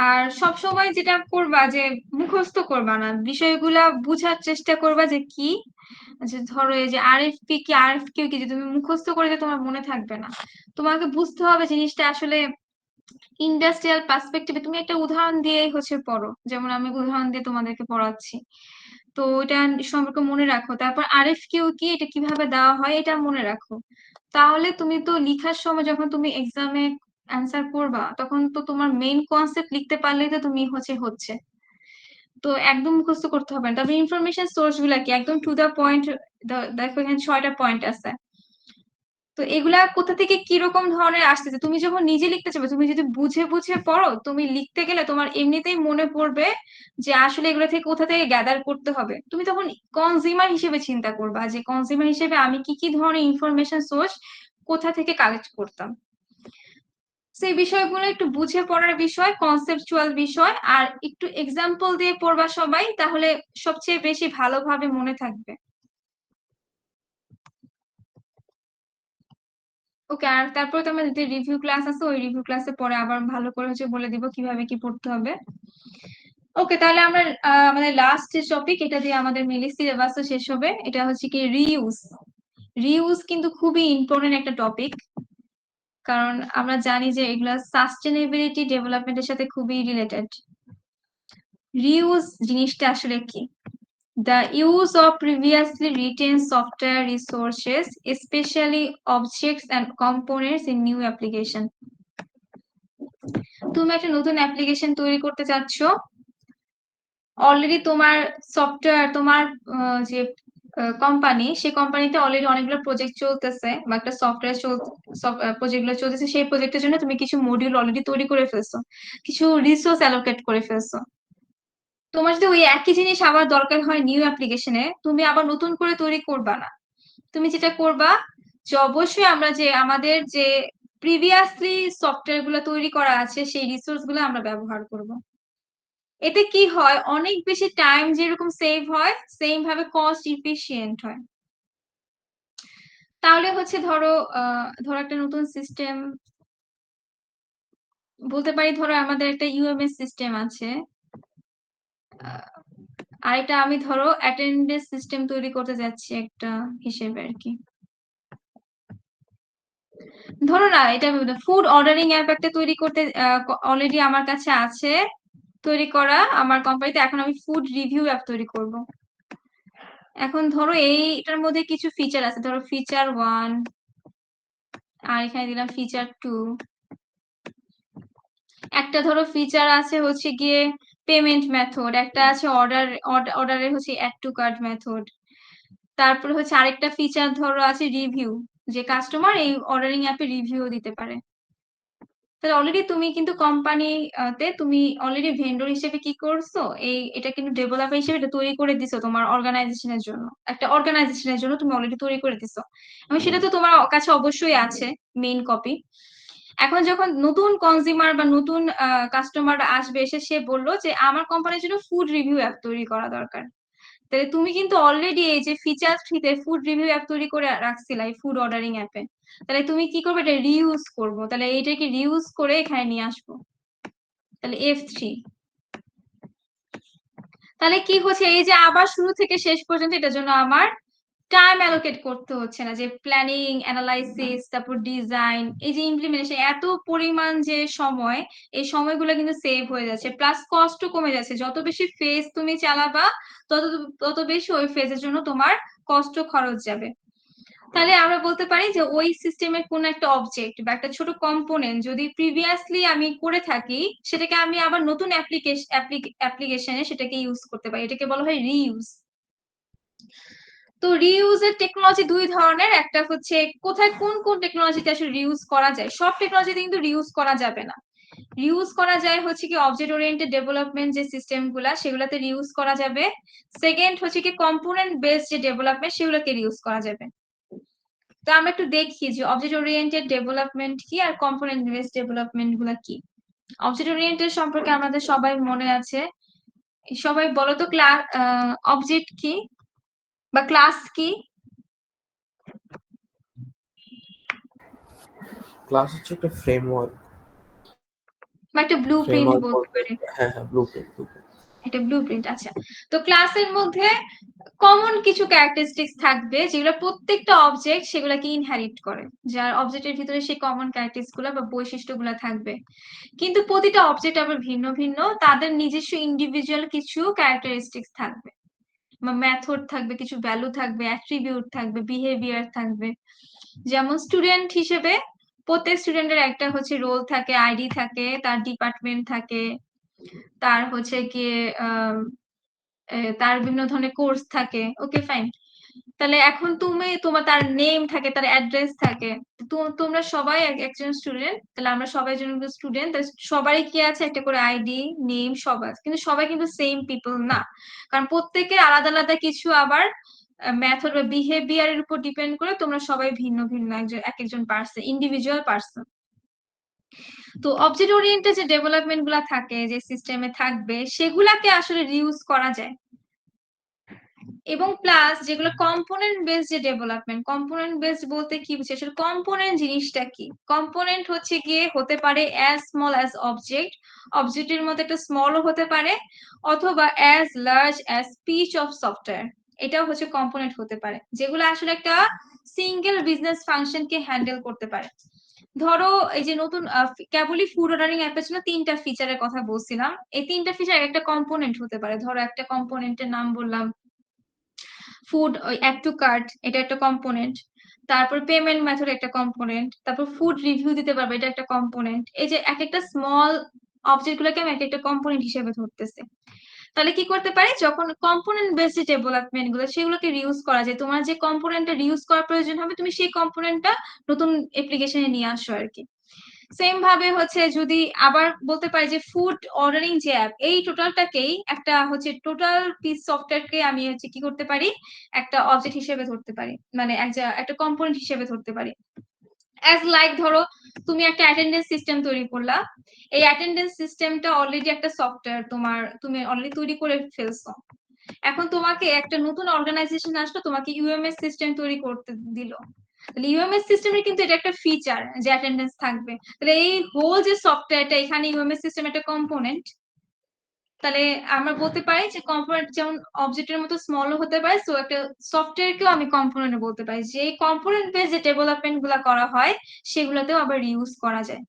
আর সব সময় যেটা করবা যে মুখস্থ করবা না, বিষয়গুলা বুঝার চেষ্টা করবা যে কি, যে ধরো এই যে আরএফপি কি আরএফকিউ কি, যে তুমি মুখস্থ করে যে তোমার মনে থাকবে না, তোমাকে বুঝতে হবে জিনিসটা আসলে ইন্ডাস্ট্রিয়াল পার্সপেক্টিভে। তুমি একটা উদাহরণ দিয়ে হচ্ছে পড়ো, যেমন আমি উদাহরণ দিয়ে তোমাদেরকে পড়াচ্ছি। তো এটা সম্পর্কে মনে রাখো, তারপর আরএফকিউ কি, এটা কিভাবে দেওয়া হয় এটা মনে রাখো। তাহলে তুমি তো লিখার সময় যখন তুমি এক্সামে অ্যান্সার করবা, তখন তো তোমার মেইন কনসেপ্ট লিখতে পারলেই তো তুমি হচ্ছে। তো একদম মুখস্থ করতে হবে না। তবে ইনফরমেশন সোর্স গুলা কি একদম টু দা পয়েন্ট। দেখো এখানে 6টা পয়েন্ট আছে। তো এগুলা কোথা থেকে কিরকম ধরনের আসতেছে, তুমি যখন নিজে লিখতে চাবে, তুমি যদি বুঝে বুঝে পড়ো, তুমি লিখতে গেলে তোমার এমনিতেই মনে পড়বে যে আসলে এগুলো থেকে কোথা থেকে গ্যাদার করতে হবে। তুমি তখন কনজিউমার হিসেবে চিন্তা করবা যে কনজিউমার হিসেবে আমি কি কি ধরনের ইনফরমেশন সোর্স কোথা থেকে কালেক্ট করতাম। সেই বিষয়গুলো একটু বুঝে পড়ার বিষয়, কনসেপচুয়াল বিষয়, আর একটু এক্সাম্পল দিয়ে পড়বা সবাই, তাহলে সবচেয়ে বেশি ভালোভাবে মনে থাকবে। ওকে, আর তারপরে তো আমাদের যে রিভিউ ক্লাস আছে, ওই রিভিউ ক্লাসে পরে আবার ভালো করে হচ্ছে বলে দিব কিভাবে কি পড়তে হবে। ওকে, তাহলে আমরা আমাদের লাস্ট যে টপিক, এটা দিয়ে আমাদের মেইনলি সিলেবাসও শেষ হবে। এটা হচ্ছে কি রিইউজ। রিইউজ কিন্তু খুবই ইম্পর্টেন্ট একটা টপিক, কারণ আমরা জানি যে এগুলা সাস্টেনেবিলিটি ডেভেলপমেন্টের সাথে খুবই রিলেটেড। রিইউজ জিনিসটা আসলে কি? The use of previously written software resources, especially objects and components in new application. তুমি একটা নতুন অ্যাপ্লিকেশন তৈরি করতে চাচ্ছ, অলরেডি তোমার সফটওয়্যার, তোমার যে কোম্পানি, সেই কোম্পানিতে অলরেডি অনেকগুলো প্রজেক্ট চলতেছে বা একটা সফটওয়্যার প্রজেক্ট গুলো চলতেছে। সেই প্রজেক্টের জন্য তুমি কিছু মডিউল অলরেডি তৈরি করে ফেলছো, কিছু রিসোর্স অ্যালোকেট করে ফেলছো। তোমার যদি ওই একই জিনিস আবার দরকার হয় নিউ অ্যাপ্লিকেশনে, তুমি আবার নতুন করে তৈরি করবা না। তুমি যেটা করবা যে অবশ্যই আমরা যে আমাদের যে প্রিভিয়াসলি সফটওয়্যার গুলো তৈরি করা আছে, সেই রিসোর্স গুলো আমরা ব্যবহার করব। এতে কি হয়, অনেক বেশি টাইম যেরকম সেভ হয়, সেম ভাবে কস্ট ইফিশিয়েন্ট হয়। তাহলে হচ্ছে ধরো ধরো একটা নতুন সিস্টেম বলতে পারি, ধরো আমাদের একটা ইউএমএস সিস্টেম আছে, আহ, আর এটা আমি ধরো অ্যাটেন্ডেন্স সিস্টেম তৈরি করতে যাচ্ছি একটা হিসেবে আর কি। ধরো না, এটা ফুড অর্ডারিং অ্যাপ একটা তৈরি করতে অলরেডি আমার কাছে আছে তৈরি করা আমার কোম্পানিতে। এখন আমি ফুড রিভিউ অ্যাপ তৈরি করব। এখন ধরো এইটার মধ্যে কিছু ফিচার আছে, ধরো ফিচার 1, আর এখানে দিলাম ফিচার 2। একটা ধরো ফিচার আছে হচ্ছে গিয়ে পেমেন্ট মেথড, একটা আছে অর্ডারের হচ্ছে অ্যাড টু কার্ট মেথড। তারপরে হচ্ছে আরেকটা ফিচার ধরো আছে রিভিউ, যে কাস্টমার এই অর্ডারিং অ্যাপে রিভিউ দিতে পারে। তাহলে অলরেডি তুমি কিন্তু কোম্পানিতে তুমি অলরেডি ভেন্ডর হিসেবে কি করছো, এটা কিন্তু ডেভেলপার হিসেবে এটা তৈরি করে দিছো তোমার অর্গানাইজেশনের জন্য। একটা অর্গানাইজেশনের জন্য তুমি অলরেডি তৈরি করে দিছো এবং সেটা তো তোমার কাছে অবশ্যই আছে মেইন কপি। এখন যখন নতুন কনজিউমার বা নতুন কাস্টমার আসবে, এসে সে বললো যে আমার কোম্পানির জন্য ফুড রিভিউ অ্যাপ তৈরি করা দরকার, তাহলে তুমি কিন্তু অলরেডি এই যে ফিচার থ্রিতে ফুড রিভিউ অ্যাপ তৈরি করে রাখছিলা এই ফুড অর্ডারিং অ্যাপে, তাহলে তুমি কি করবে, এটা রিউজ করবো, তাহলে এইটাকে রিউজ করে এখানে নিয়ে আসবো, তাহলে F3। তাহলে কি হচ্ছে, এই যে আবার শুরু থেকে শেষ পর্যন্ত এটার জন্য আমার টাইম অ্যালোকেট করতে হচ্ছে না, যে প্ল্যানিং, অ্যানালাইসিস, তারপর ডিজাইন, এই যে ইমপ্লিমেন্টেশন, এত পরিমাণ যে সময়, এই সময়গুলো কিন্তু সেভ হয়ে যাচ্ছে, প্লাস কস্টও কমে যাচ্ছে। যত বেশি ফেজ তুমি চালাবা তত তত বেশি ওই ফেজের জন্য তোমার কষ্ট খরচ যাবে। তাহলে আমরা বলতে পারি যে ওই সিস্টেমের কোন একটা অবজেক্ট বা একটা ছোট কম্পোনেন্ট যদি প্রিভিয়াসলি আমি করে থাকি, সেটাকে আমি আবার নতুন অ্যাপ্লিকেশনে সেটাকে ইউজ করতে পারি, এটাকে বলা হয় রিইউজ। তো রিইউজের টেকনোলজি দুই ধরনের, একটা হচ্ছে কোথায় কোন কোন টেকনোলজিতে আসলে রিইউজ করা যায়, সব টেকনোলজিতে কিন্তু রিইউজ করা যাবে না। রিউজ করা যায় হচ্ছে কি অবজেক্ট ওরিয়েন্টেড ডেভেলপমেন্ট যে সিস্টেম গুলা, সেগুলাতে রিউজ করা যাবে। সেকেন্ড হচ্ছে কি কম্পোনেন্ট বেসড যে ডেভেলপমেন্ট, সেগুলোকে রিউজ করা যাবে। তো আমরা একটু দেখি যে অবজেক্ট ওরিয়েন্টেড ডেভেলপমেন্ট কি আর কম্পোনেন্ট বেসড ডেভেলপমেন্ট গুলা কি। অবজেক্ট ওরিয়েন্টেড সম্পর্কে আমাদের সবাই মনে আছে, সবাই বলো তো ক্লাস অবজেক্ট কি বা ক্লাস কি? ক্লাস হচ্ছে একটা ফ্রেমওয়ার্ক। বা একটা ব্লুপ্রিন্ট ফ্রেমওয়ার্ক বলতে বলতে পারি। হ্যাঁ হ্যাঁ ব্লুপ্রিন্ট। এটা ব্লুপ্রিন্ট। আচ্ছা, তো ক্লাসের মধ্যে কমন কিছু ক্যারেক্টারিস্টিক্স থাকবে যেগুলো প্রত্যেকটা অবজেক্ট সেগুলোকে ইনহেরিট করে, যার অবজেক্টের ভিতরে সেই কমন ক্যারেক্টারিস্টিক্স গুলা বা বৈশিষ্ট্যগুলো থাকবে। কিন্তু প্রতিটা অবজেক্ট আবার ভিন্ন ভিন্ন, তাদের নিজস্ব ইন্ডিভিজুয়াল কিছু ক্যারেক্টারিস্টিক্স থাকবে বা মেথড থাকবে, কিছু ভ্যালু থাকবে, অ্যাট্রিবিউট থাকবে, বিহেভিয়ার থাকবে। যেমন স্টুডেন্ট হিসেবে প্রত্যেক স্টুডেন্টের একটা হচ্ছে রোল থাকে, আইডি থাকে, তার ডিপার্টমেন্ট থাকে, তার হচ্ছে গিয়ে তার বিভিন্ন ধরনের কোর্স থাকে। Okay fine. তাহলে এখন তুমি তোমার তার নেম থাকে, তার অ্যাড্রেস থাকে। তোমরা সবাই একজন স্টুডেন্ট, তাহলে আমরা সবাই জন স্টুডেন্ট, সবারই কি আছে একটা করে আইডি, নেম সব আছে, কিন্তু সবাই কিন্তু সেম পিপল না, কারণ প্রত্যেকের আলাদা আলাদা কিছু আবার মেথড বা বিহেভিয়ারের উপর ডিপেন্ড করে তোমরা সবাই ভিন্ন ভিন্ন, একজন এক একজন পার্সন, ইন্ডিভিজুয়াল পার্সন। তো অবজেক্ট ওরিয়েন্টেড যে ডেভেলপমেন্ট গুলা থাকে, যে সিস্টেমে থাকবে, সেগুলাকে আসলে রিউজ করা যায়। এবং প্লাস যেগুলো কম্পোনেন্ট বেসড যে ডেভেলপমেন্ট, কম্পোনেন্ট বেসড বলতে কি বুঝি, আসলে কম্পোনেন্ট জিনিসটা কি? কম্পোনেন্ট হচ্ছে গিয়ে হতে পারে অ্যাজ স্মল অ্যাজ অবজেক্ট, অবজেক্টের মধ্যে একটা স্মলও হতে পারে, অথবা as large as piece of software, এটাও হচ্ছে কম্পোনেন্ট হতে পারে, যেগুলো আসলে একটা সিঙ্গেল বিজনেস ফাংশনকে হ্যান্ডেল করতে পারে। ধরো এই যে নতুন কেবলই ফুড অর্ডারিং অ্যাপের জন্য 3টা ফিচারের কথা বলছিলাম, এই 3টা ফিচার একটা কম্পোনেন্ট হতে পারে। ধরো একটা কম্পোনেন্টের নাম বললাম ফুড অ্যাড টু কার্ট, এটা একটা কম্পোনেন্ট। তারপর পেমেন্ট মেথড একটা কম্পোনেন্ট, তারপর ফুড রিভিউ দিতে পারবে, এটা একটা কম্পোনেন্ট। এই যে এক একটা স্মল অবজেক্ট গুলোকে আমি একটা কম্পোনেন্ট হিসেবে ধরতেছি। তাহলে কি করতে পারি, যখন কম্পোনেন্ট বেসড ডেভেলপমেন্ট গুলো সেগুলোকে রিউজ করা যায়, তোমার যে কম্পোনেন্টটা রিউজ করার প্রয়োজন হবে তুমি সেই কম্পোনেন্টটা নতুন অ্যাপ্লিকেশনে নিয়ে আসো আর কি। সেম ভাবে হচ্ছে যদি আবার বলতে পারি যে ফুড অর্ডারিং যে অ্যাপ, এই টোটালটাকেই একটা হচ্ছে টোটাল পিস সফটওয়্যারকে আমি হচ্ছে কি করতে পারি, একটা অবজেক্ট হিসেবে ধরতে পারি, মানে একটা কম্পোনেন্ট হিসেবে ধরতে পারি। অ্যাজ লাইক ধরো তুমি একটা অ্যাটেন্ডেন্স সিস্টেম তৈরি করলা, এই অ্যাটেন্ডেন্স সিস্টেমটা অলরেডি একটা সফটওয়্যার তুমি অলরেডি তৈরি করে ফেলছো। এখন তোমাকে একটা নতুন অর্গানাইজেশন আসলো, তোমাকে ইউএমএস সিস্টেম তৈরি করতে দিল, তাহলে ইউএমএস সিস্টেমের কিন্তু এটা একটা ফিচার যে অ্যাটেন্ডেন্স থাকবে, তাহলে এই হোল যে সফটওয়্যারটা, এখানে ইউএমএস সিস্টেম একটা কম্পোনেন্ট। তাহলে আমরা বলতে পারি যে কম্পোনেন্ট যেমন অবজেক্টের মতো স্মলও হতে পারে, সো একটা সফটওয়্যারকেও আমি কম্পোনেন্ট বলতে পারি, যে কম্পোনেন্ট বেস যে ডেভেলপমেন্ট গুলা করা হয় সেগুলোতেও আবার রিউজ করা যায়।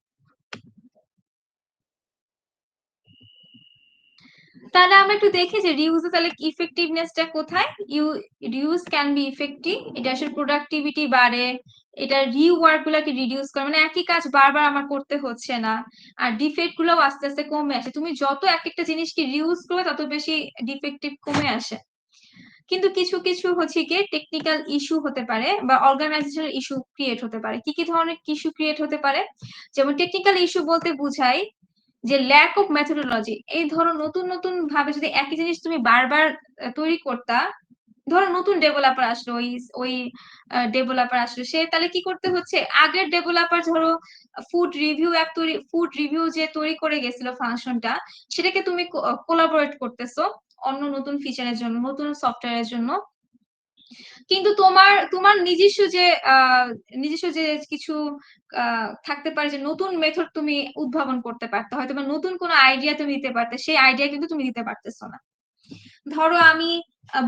তাহলে আমরা একটু দেখি যে রিউজে তাহলে ইফেক্টিভনেসটা কোথায়। রিউজ ক্যান বি ইফেক্টিভ, এটা আসলে প্রোডাক্টিভিটি বাড়ে, এটা রিওয়ার্ক গুলাকে রিডিউস করে, মানে একই কাজ বারবার আমার করতে হচ্ছে না, আর ডিফেক্ট গুলো আস্তে আস্তে কমে আসে। তুমি যত এক একটা জিনিসকে রিউজ করবে তত বেশি ডিফেক্টিভ কমে আসে। কিন্তু কিছু কিছু হচ্ছে গিয়ে টেকনিক্যাল ইস্যু হতে পারে বা অর্গানাইজেশনাল ইস্যু ক্রিয়েট হতে পারে। কি কি ধরনের ইস্যু ক্রিয়েট হতে পারে? যেমন টেকনিক্যাল ইস্যু বলতে বুঝাই যে ল্যাক অফ মেথোডোলজি। এই ধরো নতুন নতুন ভাবে যদি একই জিনিস তুমি বারবার তৈরি করতা, ধরো নতুন ডেভেলপার আসলো, ওই ডেভেলপার আসলো, সে তাহলে কি করতে হচ্ছে, আগের ডেভেলপার ধরো ফুড রিভিউ যে তৈরি করে গেছিল ফাংশনটা, সেটাকে তুমি কোলাবোরেট করতেছো, অন্য নতুন ফিচারের জন্য, নতুন সফটওয়্যারের জন্য। কিন্তু তোমার তোমার নিজস্ব যে কিছু থাকতে পারে, যে নতুন মেথড তুমি উদ্ভাবন করতে পারতে, হয়তো বা নতুন কোনো আইডিয়া তুমি দিতে পারতে, সেই আইডিয়া কিন্তু তুমি দিতে পারতেছো না। ধরো আমি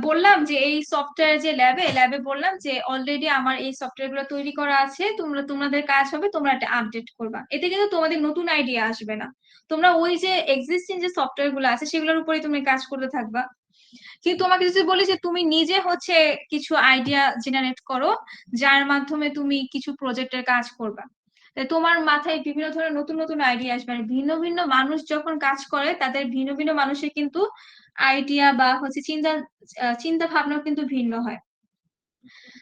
বললাম যে এই সফটওয়্যার যে ল্যাবে বললাম যে অলরেডি আমার এই সফটওয়্যার গুলো তৈরি করা আছে, তোমাদের কাজ হবে তোমরা একটা আপডেট করবা। এতে কিন্তু তোমাদের নতুন আইডিয়া আসবে না, তোমরা ওই যে এক্সিস্টিং যে সফটওয়্যার গুলো আছে সেগুলোর উপরেই তুমি কাজ করতে থাকবা। কিন্তু তোমাকে যদি বলি যে তুমি নিজে কিছু আইডিয়া জেনারেট করো, যার মাধ্যমে তুমি কিছু প্রজেক্টের কাজ করবা, তোমার মাথায় বিভিন্ন ধরনের নতুন নতুন আইডিয়া আসবে। আর ভিন্ন ভিন্ন মানুষ যখন কাজ করে, তাদের ভিন্ন ভিন্ন মানুষের কিন্তু আইডিয়া বা চিন্তা ভাবনাও কিন্তু ভিন্ন হয়।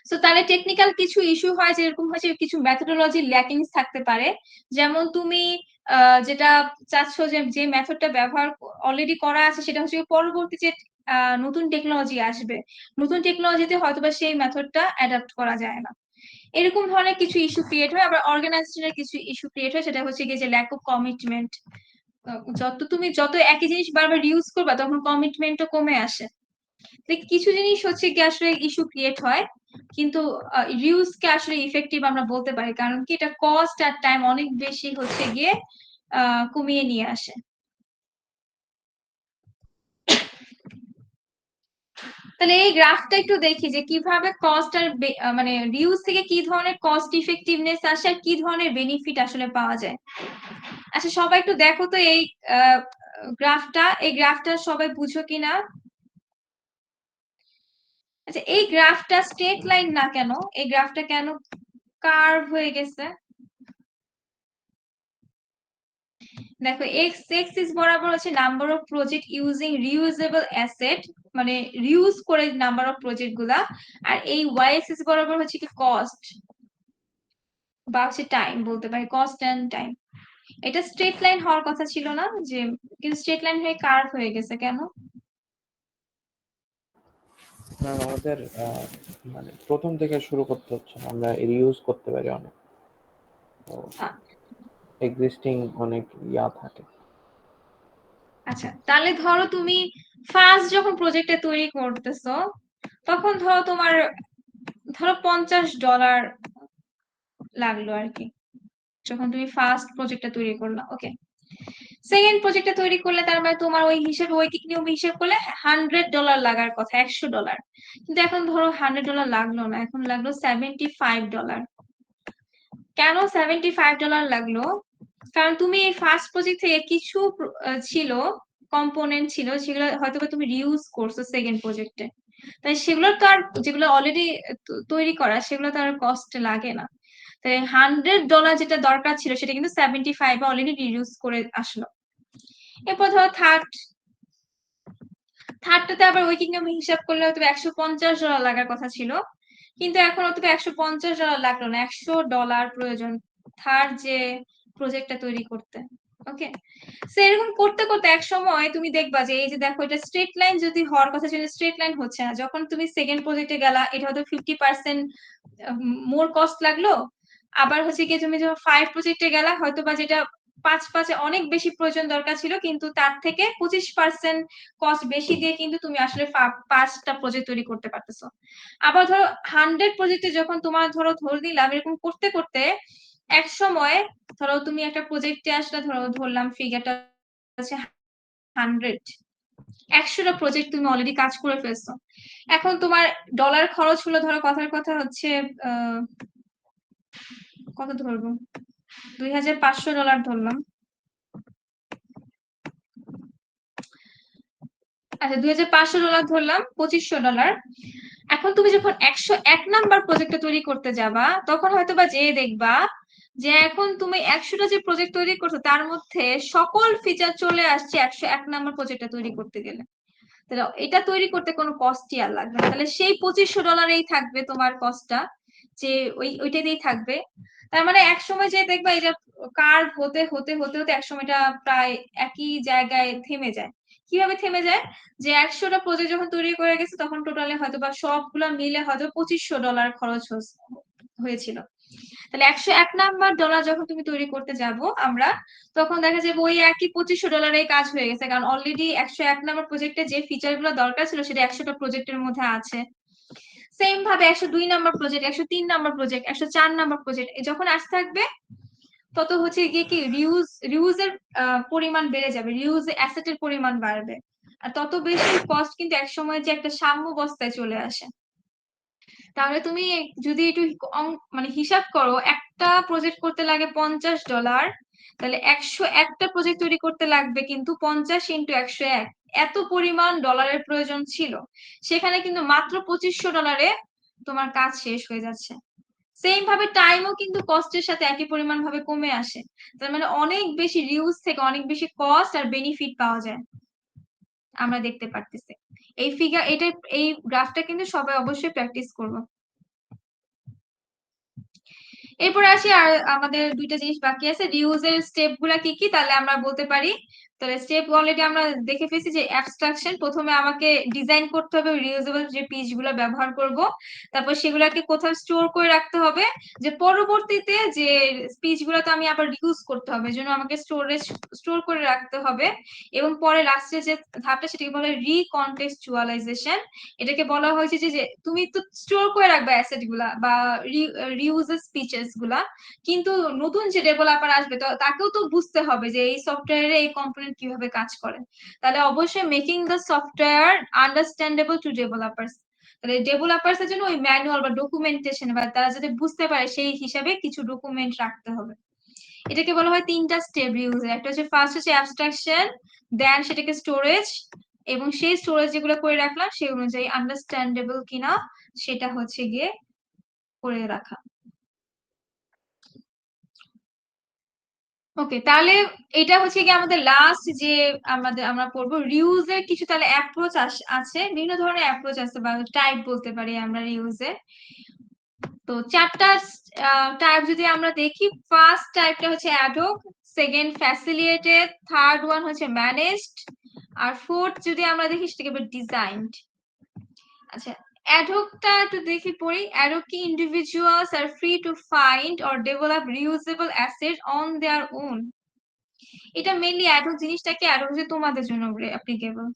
তো তাহলে টেকনিক্যাল কিছু ইস্যু হয়, যেরকম হচ্ছে কিছু মেথোডোলজি ল্যাকিংস থাকতে পারে। যেমন তুমি যেটা চাচ্ছ যে মেথডটা ব্যবহার অলরেডি করা আছে, সেটা হচ্ছে পরবর্তী যে নতুন টেকনোলজি আসবে, নতুন টেকনোলজিতে হয়তোবা সেই মেথডটা অ্যাডাপ্ট করা যায় না। এরকম ধরনের কিছু ইস্যু ক্রিয়েট হয়। আবার অর্গানাইজেশনের কিছু ইস্যু ক্রিয়েট হয়, সেটা হচ্ছে গিয়ে যে ল্যাক অফ কমিটমেন্ট। যত একই জিনিস বারবার ইউজ করবা, তখন কমিটমেন্টও কমে আসে। কিছু জিনিস হচ্ছে কি আসলে ইস্যু ক্রিয়েট হয়, কিন্তু রিউজ কে আসলে ইফেক্টিভ আমরা বলতে পারি, কারণ কি এটা কস্ট আর টাইম অনেক বেশি হচ্ছে গিয়ে কমিয়ে নিয়ে আসে। তাহলে এই গ্রাফটা একটু দেখি যে কিভাবে কস্ট আর মানে রিউজ থেকে কি ধরনের কস্ট ইফেক্টিভনেস আসে আর কি ধরনের বেনিফিট আসলে পাওয়া যায়। আচ্ছা, সবাই একটু দেখো তো এই গ্রাফটা সবাই বুঝো কিনা। আচ্ছা, এই গ্রাফটা স্ট্রেট লাইন না কেন, এই গ্রাফটা কেন কার্ভ হয়ে গেছে? দেখো, এক্স এক্সিস বরাবর হচ্ছে number of project using reusable asset, মানে রিউজ করে নাম্বার অফ প্রজেক্ট গুলা। আর এই ওয়াই এক্সিস বরাবর হচ্ছে কি কস্ট বা হচ্ছে টাইম, বলতে পারি কস্ট এন্ড টাইম। এটা স্ট্রেট লাইন হওয়ার কথা ছিল না, যে কিন্তু স্ট্রেট লাইন হয়ে কার্ভ হয়ে গেছে কেন? ম্যাম আমাদের মানে প্রথম থেকে শুরু করতে হচ্ছে না, আমরা রিউজ করতে পারি অনেক, তো এক্সিস্টিং অনেক থাকে। আচ্ছা, তাহলে ধরো তুমি ফার্স্ট যখন প্রজেক্টটা তৈরি করতেছো, তখন ধরো $50 লাগলো আর কি, যখন তুমি ফার্স্ট প্রজেক্টটা তৈরি করলা। ওকে, সেকেন্ড প্রজেক্টটা তৈরি করলে তার মানে তোমার ওই নিয়ম হিসেব করলে $100 লাগার কথা, $100। কিন্তু এখন ধরো $100 লাগলো না, এখন লাগলো $75। কেন $75 লাগলো? কারণ তুমি এই ফার্স্ট প্রজেক্ট থেকে কিছু কম্পোনেন্ট ছিল, সেগুলো হয়তো তুমি রিউজ করছো সেকেন্ড প্রজেক্টে। তাই সেগুলো তো আর, যেগুলো অলরেডি তৈরি করা, সেগুলো তো আর কস্ট লাগে না। তাই $100 যেটা দরকার ছিল, সেটা কিন্তু 75 অলরেডি রিডিউস করে আসলো। এরপর ধরো থার্ডটাতে আবার ওই নিয়ম হিসাব করলে হয়তো $150 লাগার কথা ছিল, কিন্তু এখন হয়তো $150 লাগলো না, $100 প্রয়োজন থার্ড যে প্রজেক্টটা তৈরি করতে। ওকে, এরকম করতে করতে এক সময় তুমি দেখবা যে এই যে দেখো, এটা স্ট্রেট লাইন যদি হওয়ার কথা ছিল, স্ট্রেট লাইন হচ্ছে না। যখন তুমি সেকেন্ড প্রজেক্টে গেলা, এটা হয়তো 50% মোর কস্ট লাগলো। আবার হচ্ছে কি তুমি যখন 5 প্রজেক্টে গেলা, হয়তো বা যেটা 5 অনেক বেশি প্রয়োজন দরকার ছিল, কিন্তু তার থেকে 25% কস্ট বেশি দিয়ে কিন্তু তুমি আসলে 5টা প্রজেক্ট তৈরি করতে পারতেছো। আবার ধরো 100 প্রজেক্টে যখন তোমার ধরে নিলাম, এরকম করতে করতে এক সময় ধরো তুমি একটা প্রজেক্টে আসলে, ধরলাম ফিগারটা হচ্ছে 100টা প্রজেক্ট তুমি অলরেডি কাজ করে ফেলছো। এখন তোমার ডলার খরচ হলো, ধরো কথার কথা হচ্ছে কত ধরবো, $2500 ধরলাম। আচ্ছা, $2500 ধরলাম, $2500। এখন তুমি যখন 101 নাম্বার প্রজেক্টটা তৈরি করতে যাবা, তখন হয়তো বা যেয়ে দেখবা যে এখন তুমি 100টা যে প্রজেক্ট তৈরি করছো, তার মধ্যে সকল ফিচার চলে আসছে 101 নাম্বার প্রজেক্টটা তৈরি করতে গেলে। তাহলে এটা তৈরি করতে কোনো কস্টই আর লাগবে না, তাহলে সেই $2500 থাকবে তোমার কস্টটা, যে ওইটাতেই থাকবে। তার মানে এক সময় যে দেখবা এটা কার্ভ হতে হতে হতে হতে এক সময়টা প্রায় একই জায়গায় থেমে যায়। কিভাবে থেমে যায়? যে 100টা প্রজেক্ট যখন তৈরি করে গেছে, তখন টোটালে হয়তো বা সবগুলা মিলে হয়তো $2500 খরচ হয়েছিল। তাহলে $101 যখন তুমি তৈরি করতে যাব আমরা, তখন দেখা যাবে ওই একই $2500 কাজ হয়ে গেছে, কারণ অলরেডি 101 প্রজেক্টে যে ফিচার গুলো দরকার ছিল সেটা 100টা প্রজেক্টের মধ্যে আছে। সেম ভাবে 102 প্রজেক্ট, 103 প্রজেক্ট, 104 প্রজেক্ট যখন আসতে থাকবে, তত হচ্ছে গিয়ে কি রিউজের পরিমাণ বেড়ে যাবে, রিউজ অ্যাসেটের পরিমাণ বাড়বে, আর তত বেশি কস্ট কিন্তু এক সময় যে একটা সাম্যাবস্থায় চলে আসে। তাহলে তুমি যদি একটু মানে হিসাব করো, একটা প্রজেক্ট করতে লাগে $50, তাহলে 101টা প্রজেক্ট তৈরি করতে লাগবে কিন্তু 50 × 101, এত পরিমাণ ডলারের প্রয়োজন ছিল। সেখানে কিন্তু মাত্র $2500 তোমার কাজ শেষ হয়ে যাচ্ছে। সেম ভাবে টাইমও কিন্তু কস্টের সাথে একই পরিমাণ ভাবে কমে আসে। তার মানে অনেক বেশি রিউজ থেকে অনেক বেশি কস্ট আর বেনিফিট পাওয়া যায়, আমরা দেখতে পারতেছি। এই এই গ্রাফটা কিন্তু সবাই অবশ্যই প্র্যাকটিস করবো। এরপর আসি, আর আমাদের দুইটা জিনিস বাকি আছে, রিউজের স্টেপ গুলা কি কি, তাহলে আমরা বলতে পারি। তাহলে স্টেপ অলরেডি আমরা দেখে ফেলছি যে অ্যাবস্ট্রাকশন, প্রথমে আমাকে ডিজাইন করতে হবে রিউজেবল যে পিস গুলা ব্যবহার করব, তারপর সেগুলাকে কোথাও স্টোর করে রাখতে হবে, যে পরবর্তীতে যে পিস গুলা তো আমি আবার রিউজ করতে হবে, এজন্য আমাকে স্টোর করে রাখতে হবে। এবং পরে লাস্টে যে ধাপটা সেটাকে বলে রিকন্টেক্সচুয়ালাইজেশন। এটাকে বলা হয়েছে যে তুমি তো স্টোর করে রাখবে অ্যাসেট গুলা বা রিউজেস ফিচার্স গুলা, কিন্তু নতুন যে ডেভেলপার আসবে তো তাকেও তো বুঝতে হবে যে এই সফটওয়্যারে এই কম্পোনেন্ট কিভাবে কাজ করে। তাহলে অবশ্যই making the software understandable to developers, তাহলে ডেভেলপার্স এর জন্য ওই ম্যানুয়াল বা ডকুমেন্টেশন বা তারা যাতে বুঝতে পারে সেই হিসাবে কিছু ডকুমেন্ট রাখতে হবে। এটাকে বলা হয় 3টা স্টেপ রিউজের। একটা হচ্ছে ফার্স্ট হচ্ছে অ্যাবস্ট্রাকশন, দেন সেটাকে স্টোরেজ, এবং সেই স্টোরেজ যেগুলো করে রাখলাম সেই অনুযায়ী আন্ডারস্ট্যান্ডেবল কিনা সেটা হচ্ছে গিয়ে করে রাখা। ওকে, তাহলে এটা হচ্ছে কি আমাদের লাস্ট যে আমরা পড়বো রিউজের কিছু তাহলে অ্যাপ্রোচ আছে, বিভিন্ন ধরনের অ্যাপ্রোচ আছে বা টাইপ বলতে পারি আমরা রিউজের। তো 4টা টাইপ যদি আমরা দেখি, ফার্স্ট টাইপটা হচ্ছে ad hoc, second facilitated, third one হচ্ছে ম্যানেজড, আর ফোর্থ যদি আমরা দেখি সেটাকে বলে ডিজাইনড। আচ্ছা, অ্যাডহকটা একটু দেখি পড়ি। অ্যাডহক কি individuals are free to find or develop reusable asset on their own. এটা মেইনলি অ্যাডহক জিনিসটা কি, অ্যাডহক যে তোমাদের জন্য অ্যাপ্লিকেবল।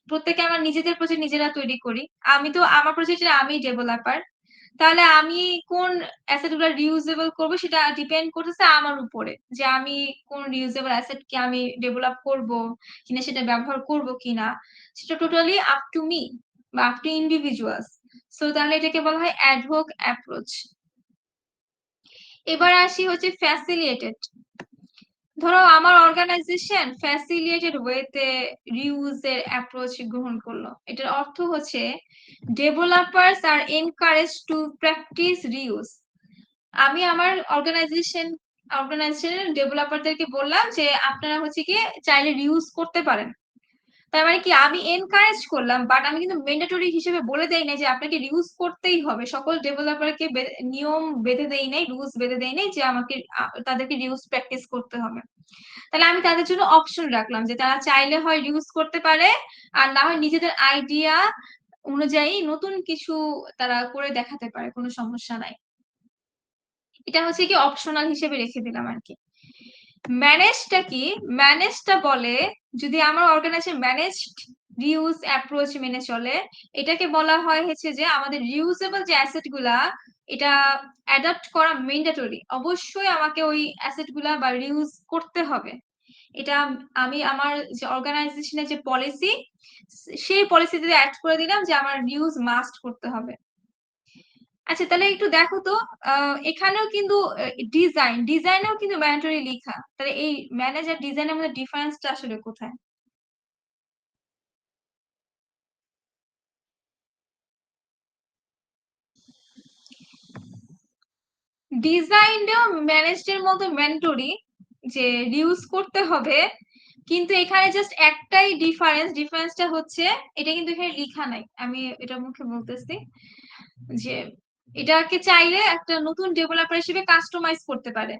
প্রত্যেকে আমরা নিজেদের প্রজেক্ট নিজেরা তৈরি করি, আমি তো আমার প্রজেক্টে আমি ডেভেলপার, তাহলে আমি কোন অ্যাসেট গুলো রিউজেবল করবো সেটা ডিপেন্ড করতেছে আমার উপরে, যে আমি কোন রিউজেবল অ্যাসেট কে আমি ডেভেলপ করব কিনা, সেটা ব্যবহার করব কিনা, সেটা টোটালি আপ টু মি বা আপ টু ইন্ডিভিজুয়ালস। সো তাহলে এটাকে বলা হয় অ্যাডহক অ্যাপ্রোচ। এবার আসি হচ্ছে ফ্যাসিলিটেটেড। ধরো আমার অর্গানাইজেশন ফ্যাসিলিটেটেড ওয়েতে রিউজের অ্যাপ্রোচ গ্রহণ করলো, এটার অর্থ হচ্ছে developers are encourage to practise reuse. আমি আমার অর্গানাইজেশনের ডেভেলপারদেরকে বললাম যে আপনারা হচ্ছে কি চাইলে রিউজ করতে পারেন। তার মানে কি আমি এনকারেজ করলাম, বাট আমি কিন্তু ম্যান্ডেটরি হিসেবে বলে দেই নাই যে আপনাকে রিউজ করতেই হবে, সকল ডেভেলপারকে নিয়ম বেঁধে দেই নাই, রুলস বেঁধে দেই নাই যে আমাকে তাদেরকে রিউজ প্র্যাকটিস করতে হবে। তাহলে আমি তাদের জন্য অপশন রাখলাম যে তারা চাইলে হয় ইউজ করতে পারে, আর না হয় নিজেদের আইডিয়া অনুযায়ী নতুন কিছু তারা করে দেখাতে পারে, কোনো সমস্যা নাই। এটা হচ্ছে কি অপশনাল হিসেবে রেখে দিলাম আর কি। ম্যানেজটা কি, ম্যানেজটা বলে যদি আমার অর্গানাইজেশন ম্যানেজড রিউজ অ্যাপ্রোচ মেনে চলে, এটাকে বলা হয় হচ্ছে যে আমাদের রিউজেবল যে অ্যাসেট গুলা এটা অ্যাডাপ্ট করা ম্যান্ডেটরি, অবশ্যই আমাকে ওই অ্যাসেট গুলা বা রিউজ করতে হবে। এটা আমি আমার যে অর্গানাইজেশনের যে পলিসি সেই পলিসিতে অ্যাড করে দিলাম যে আমার রিউজ মাস্ট করতে হবে। আচ্ছা, তাহলে একটু দেখো তো এখানেও কিন্তু ডিজাইনেও কিন্তু ম্যান্ডেটরি লেখা, তাহলে এই ম্যানেজার ডিজাইনের মধ্যে ডিফারেন্সটা আসলে কোথায়? ডিজাইনটাও ম্যানেজড মতো ম্যান্ডেটরি যে রিউজ করতে হবে, কিন্তু এখানে জাস্ট একটাই ডিফারেন্সটা হচ্ছে এটা কিন্তু এখানে লেখা নাই, আমি এটা মুখে বলতেছি যে এটাকে চাইলে একটা নতুন ডেভেলপার হিসেবে কাস্টমাইজ করতে পারে।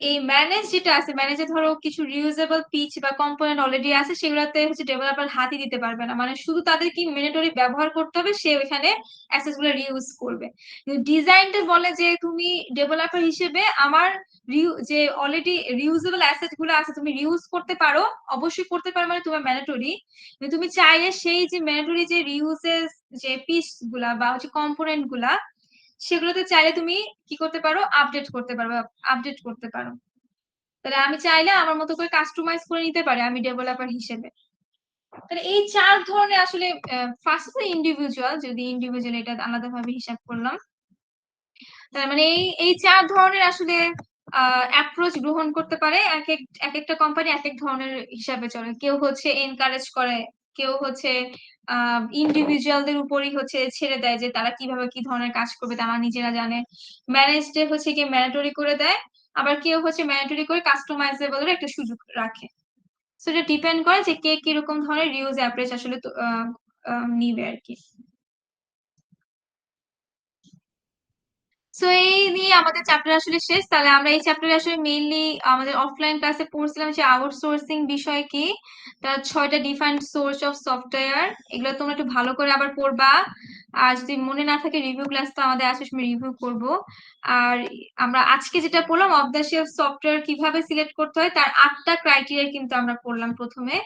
এই ম্যানেজ যেটা আছে, ম্যানেজে ধরো কিছু রিউজেবল পিচ বা কম্পোনেন্ট অলরেডি আছে, সেগুলোতে হচ্ছে ডেভেলপার হাতই দিতে পারবে না, মানে শুধু তাদের কি ম্যান্ডেটরি ব্যবহার করতে হবে, সে ওইখানে অ্যাসেস গুলো রিউজ করবে। কিন্তু ডিজাইনটা বলে যে তুমি ডেভেলপার হিসেবে আমার যে অলরেডি রিউজেবল অ্যাসেট গুলো আছে তুমি রিউজ করতে পারো, অবশ্যই করতে পারো, মানে তোমার ম্যান্ডেটরি। কিন্তু তুমি চাইলে সেই যে ম্যান্ডেটরি যে রিউজেস যে পিস গুলা বা হচ্ছে কম্পোনেন্ট গুলা, সেগুলোতে চাইলে তুমি কি করতে পারো, আপডেট করতে পারো। তাহলে আমি চাইলে আমার মতো করে কাস্টমাইজ করে নিতে পারি আমি ডেভেলপার হিসেবে। তাহলে এই 4 ধরনের আসলে, ফার্স্ট ইন্ডিভিজুয়াল, যদি ইন্ডিভিজুয়াল এটা আলাদাভাবে হিসাব করলাম, তার মানে এই 4 ধরনের আসলে অ্যাপ্রোচ গ্রহণ করতে পারে। এক একটা কোম্পানি এক এক ধরনের হিসাবে চলে। কেউ হচ্ছে এনকারেজ করে, কেউ হচ্ছে ইন্ডিভিজুয়ালদের উপরই হচ্ছে ছেড়ে দেয় যে তারা কিভাবে কি ধরনের কাজ করবে তারা নিজেরা জানে। ম্যানেজড হচ্ছে কি ম্যান্ডেটরি করে দেয়, আবার কেউ হচ্ছে ম্যান্ডেটরি করে কাস্টমাইজেবল একটা সুযোগ রাখে। সো এটা ডিপেন্ড করে যে কে কিরকম ধরনের রিউজ অ্যাপ্রোচ আসলে নিবে আর কি। সো এই নিয়ে আমাদের চ্যাপ্টার আসলে শেষ। তাহলে আমরা এই চ্যাপ্টারে আসলে মেইনলি আমাদের অফলাইন ক্লাসে পড়ছিলাম যে আউটসোর্সিং বিষয় কি, তার 6টা ডিফারেন্ট সোর্স অফ সফটওয়্যার, এগুলো তোমরা একটু ভালো করে আবার পড়বা। আর যদি মনে না থাকে রিভিউ ক্লাস তো আমাদের আছে, সময় রিভিউ করব। আর আমরা আজকে যেটা পড়লাম অফ দ্য শেলফ সফটওয়্যার কিভাবে সিলেক্ট করতে হয় তার 8টা ক্রাইটেরিয়া কিন্তু আমরা পড়লাম প্রথমে।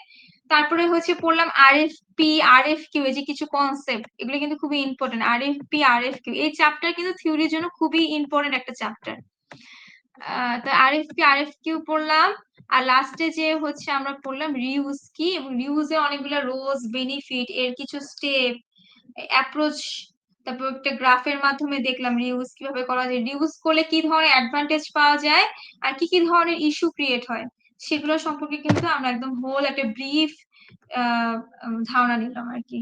তারপরে হচ্ছে পড়লাম আরএফপি, আরএফকিউ, এই যে কিছু কনসেপ্ট, এগুলো কিন্তু খুবই ইম্পর্টেন্ট। আরএফপি, আরএফকিউ এই চ্যাপ্টার কিন্তু থিওরির জন্য খুবই ইম্পর্টেন্ট একটা চ্যাপ্টার। তো আরএফপি, আরএফকিউ পড়লাম। আর লাস্টে যে হচ্ছে আমরা পড়লাম রিউজ কি, এবং রিউজের অনেকগুলো রোলস, বেনিফিট, এর কিছু স্টেপ, অ্যাপ্রোচ। তারপর একটা গ্রাফের মাধ্যমে দেখলাম রিউজ কিভাবে করা যায়, রিউজ করলে কি ধরনের অ্যাডভান্টেজ পাওয়া যায়, আর কি কি ধরনের ইস্যু ক্রিয়েট হয়, সেগুলো সম্পর্কে কিন্তু আমরা একদম হোল একটা ব্রিফ ধারণা নিলাম আর কি।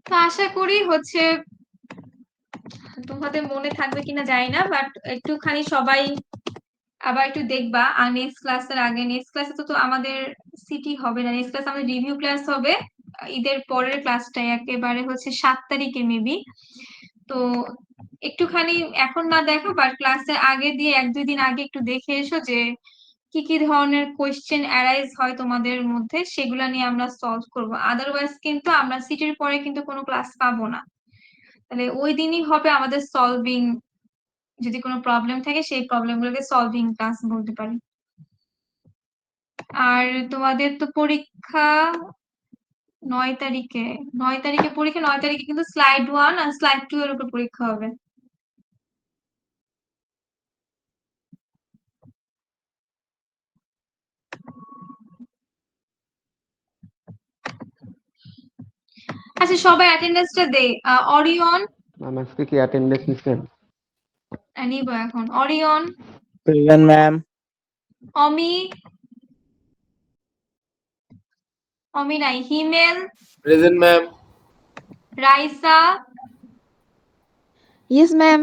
তো আশা করি হচ্ছে তোমাদের মনে থাকবে কিনা জানি না, বাট একটুখানি সবাই আবার একটু দেখবা। আর নেক্সট ক্লাসের আগে, নেক্সট ক্লাসে তো আমাদের সিটি হবে না, নেক্সট ক্লাস আমাদের রিভিউ ক্লাস হবে ঈদের পরের ক্লাসটাই, একেবারে হচ্ছে 7 তারিখে মেবি। তো একটুখানি এখন না দেখো, বাট ক্লাসের আগে দিয়ে 1-2 দিন আগে একটু দেখে এসো যে কি কি ধরনের কোয়েশ্চেন অ্যারাইজ হয় তোমাদের মধ্যে, সেগুলা নিয়ে আমরা সলভ করব। আদারওয়াইজ কিন্তু আমরা সিটির পরে কিন্তু কোনো ক্লাস পাবো না। তাহলে ওই দিনই হবে আমাদের সলভিং, যদি কোনো প্রবলেম থাকে সেই প্রবলেমগুলোকে সলভিং ক্লাস বলতে পারি। আর তোমাদের তো পরীক্ষা 9 তারিখে, 9 তারিখে পরীক্ষা, 9 তারিখে কিন্তু স্লাইড 1 আর স্লাইড 2 এর উপর পরীক্ষা হবে। আচ্ছা সবাই অ্যাটেন্ডেন্সটা দে। অরিয়ন, ম্যাম আজকে কি অ্যাটেন্ডেন্স নিছেন? নিব এখন। Orion, present ma'am. অমি, অমি নাই। Himel, present ma'am. Raisa, Yes, ma'am.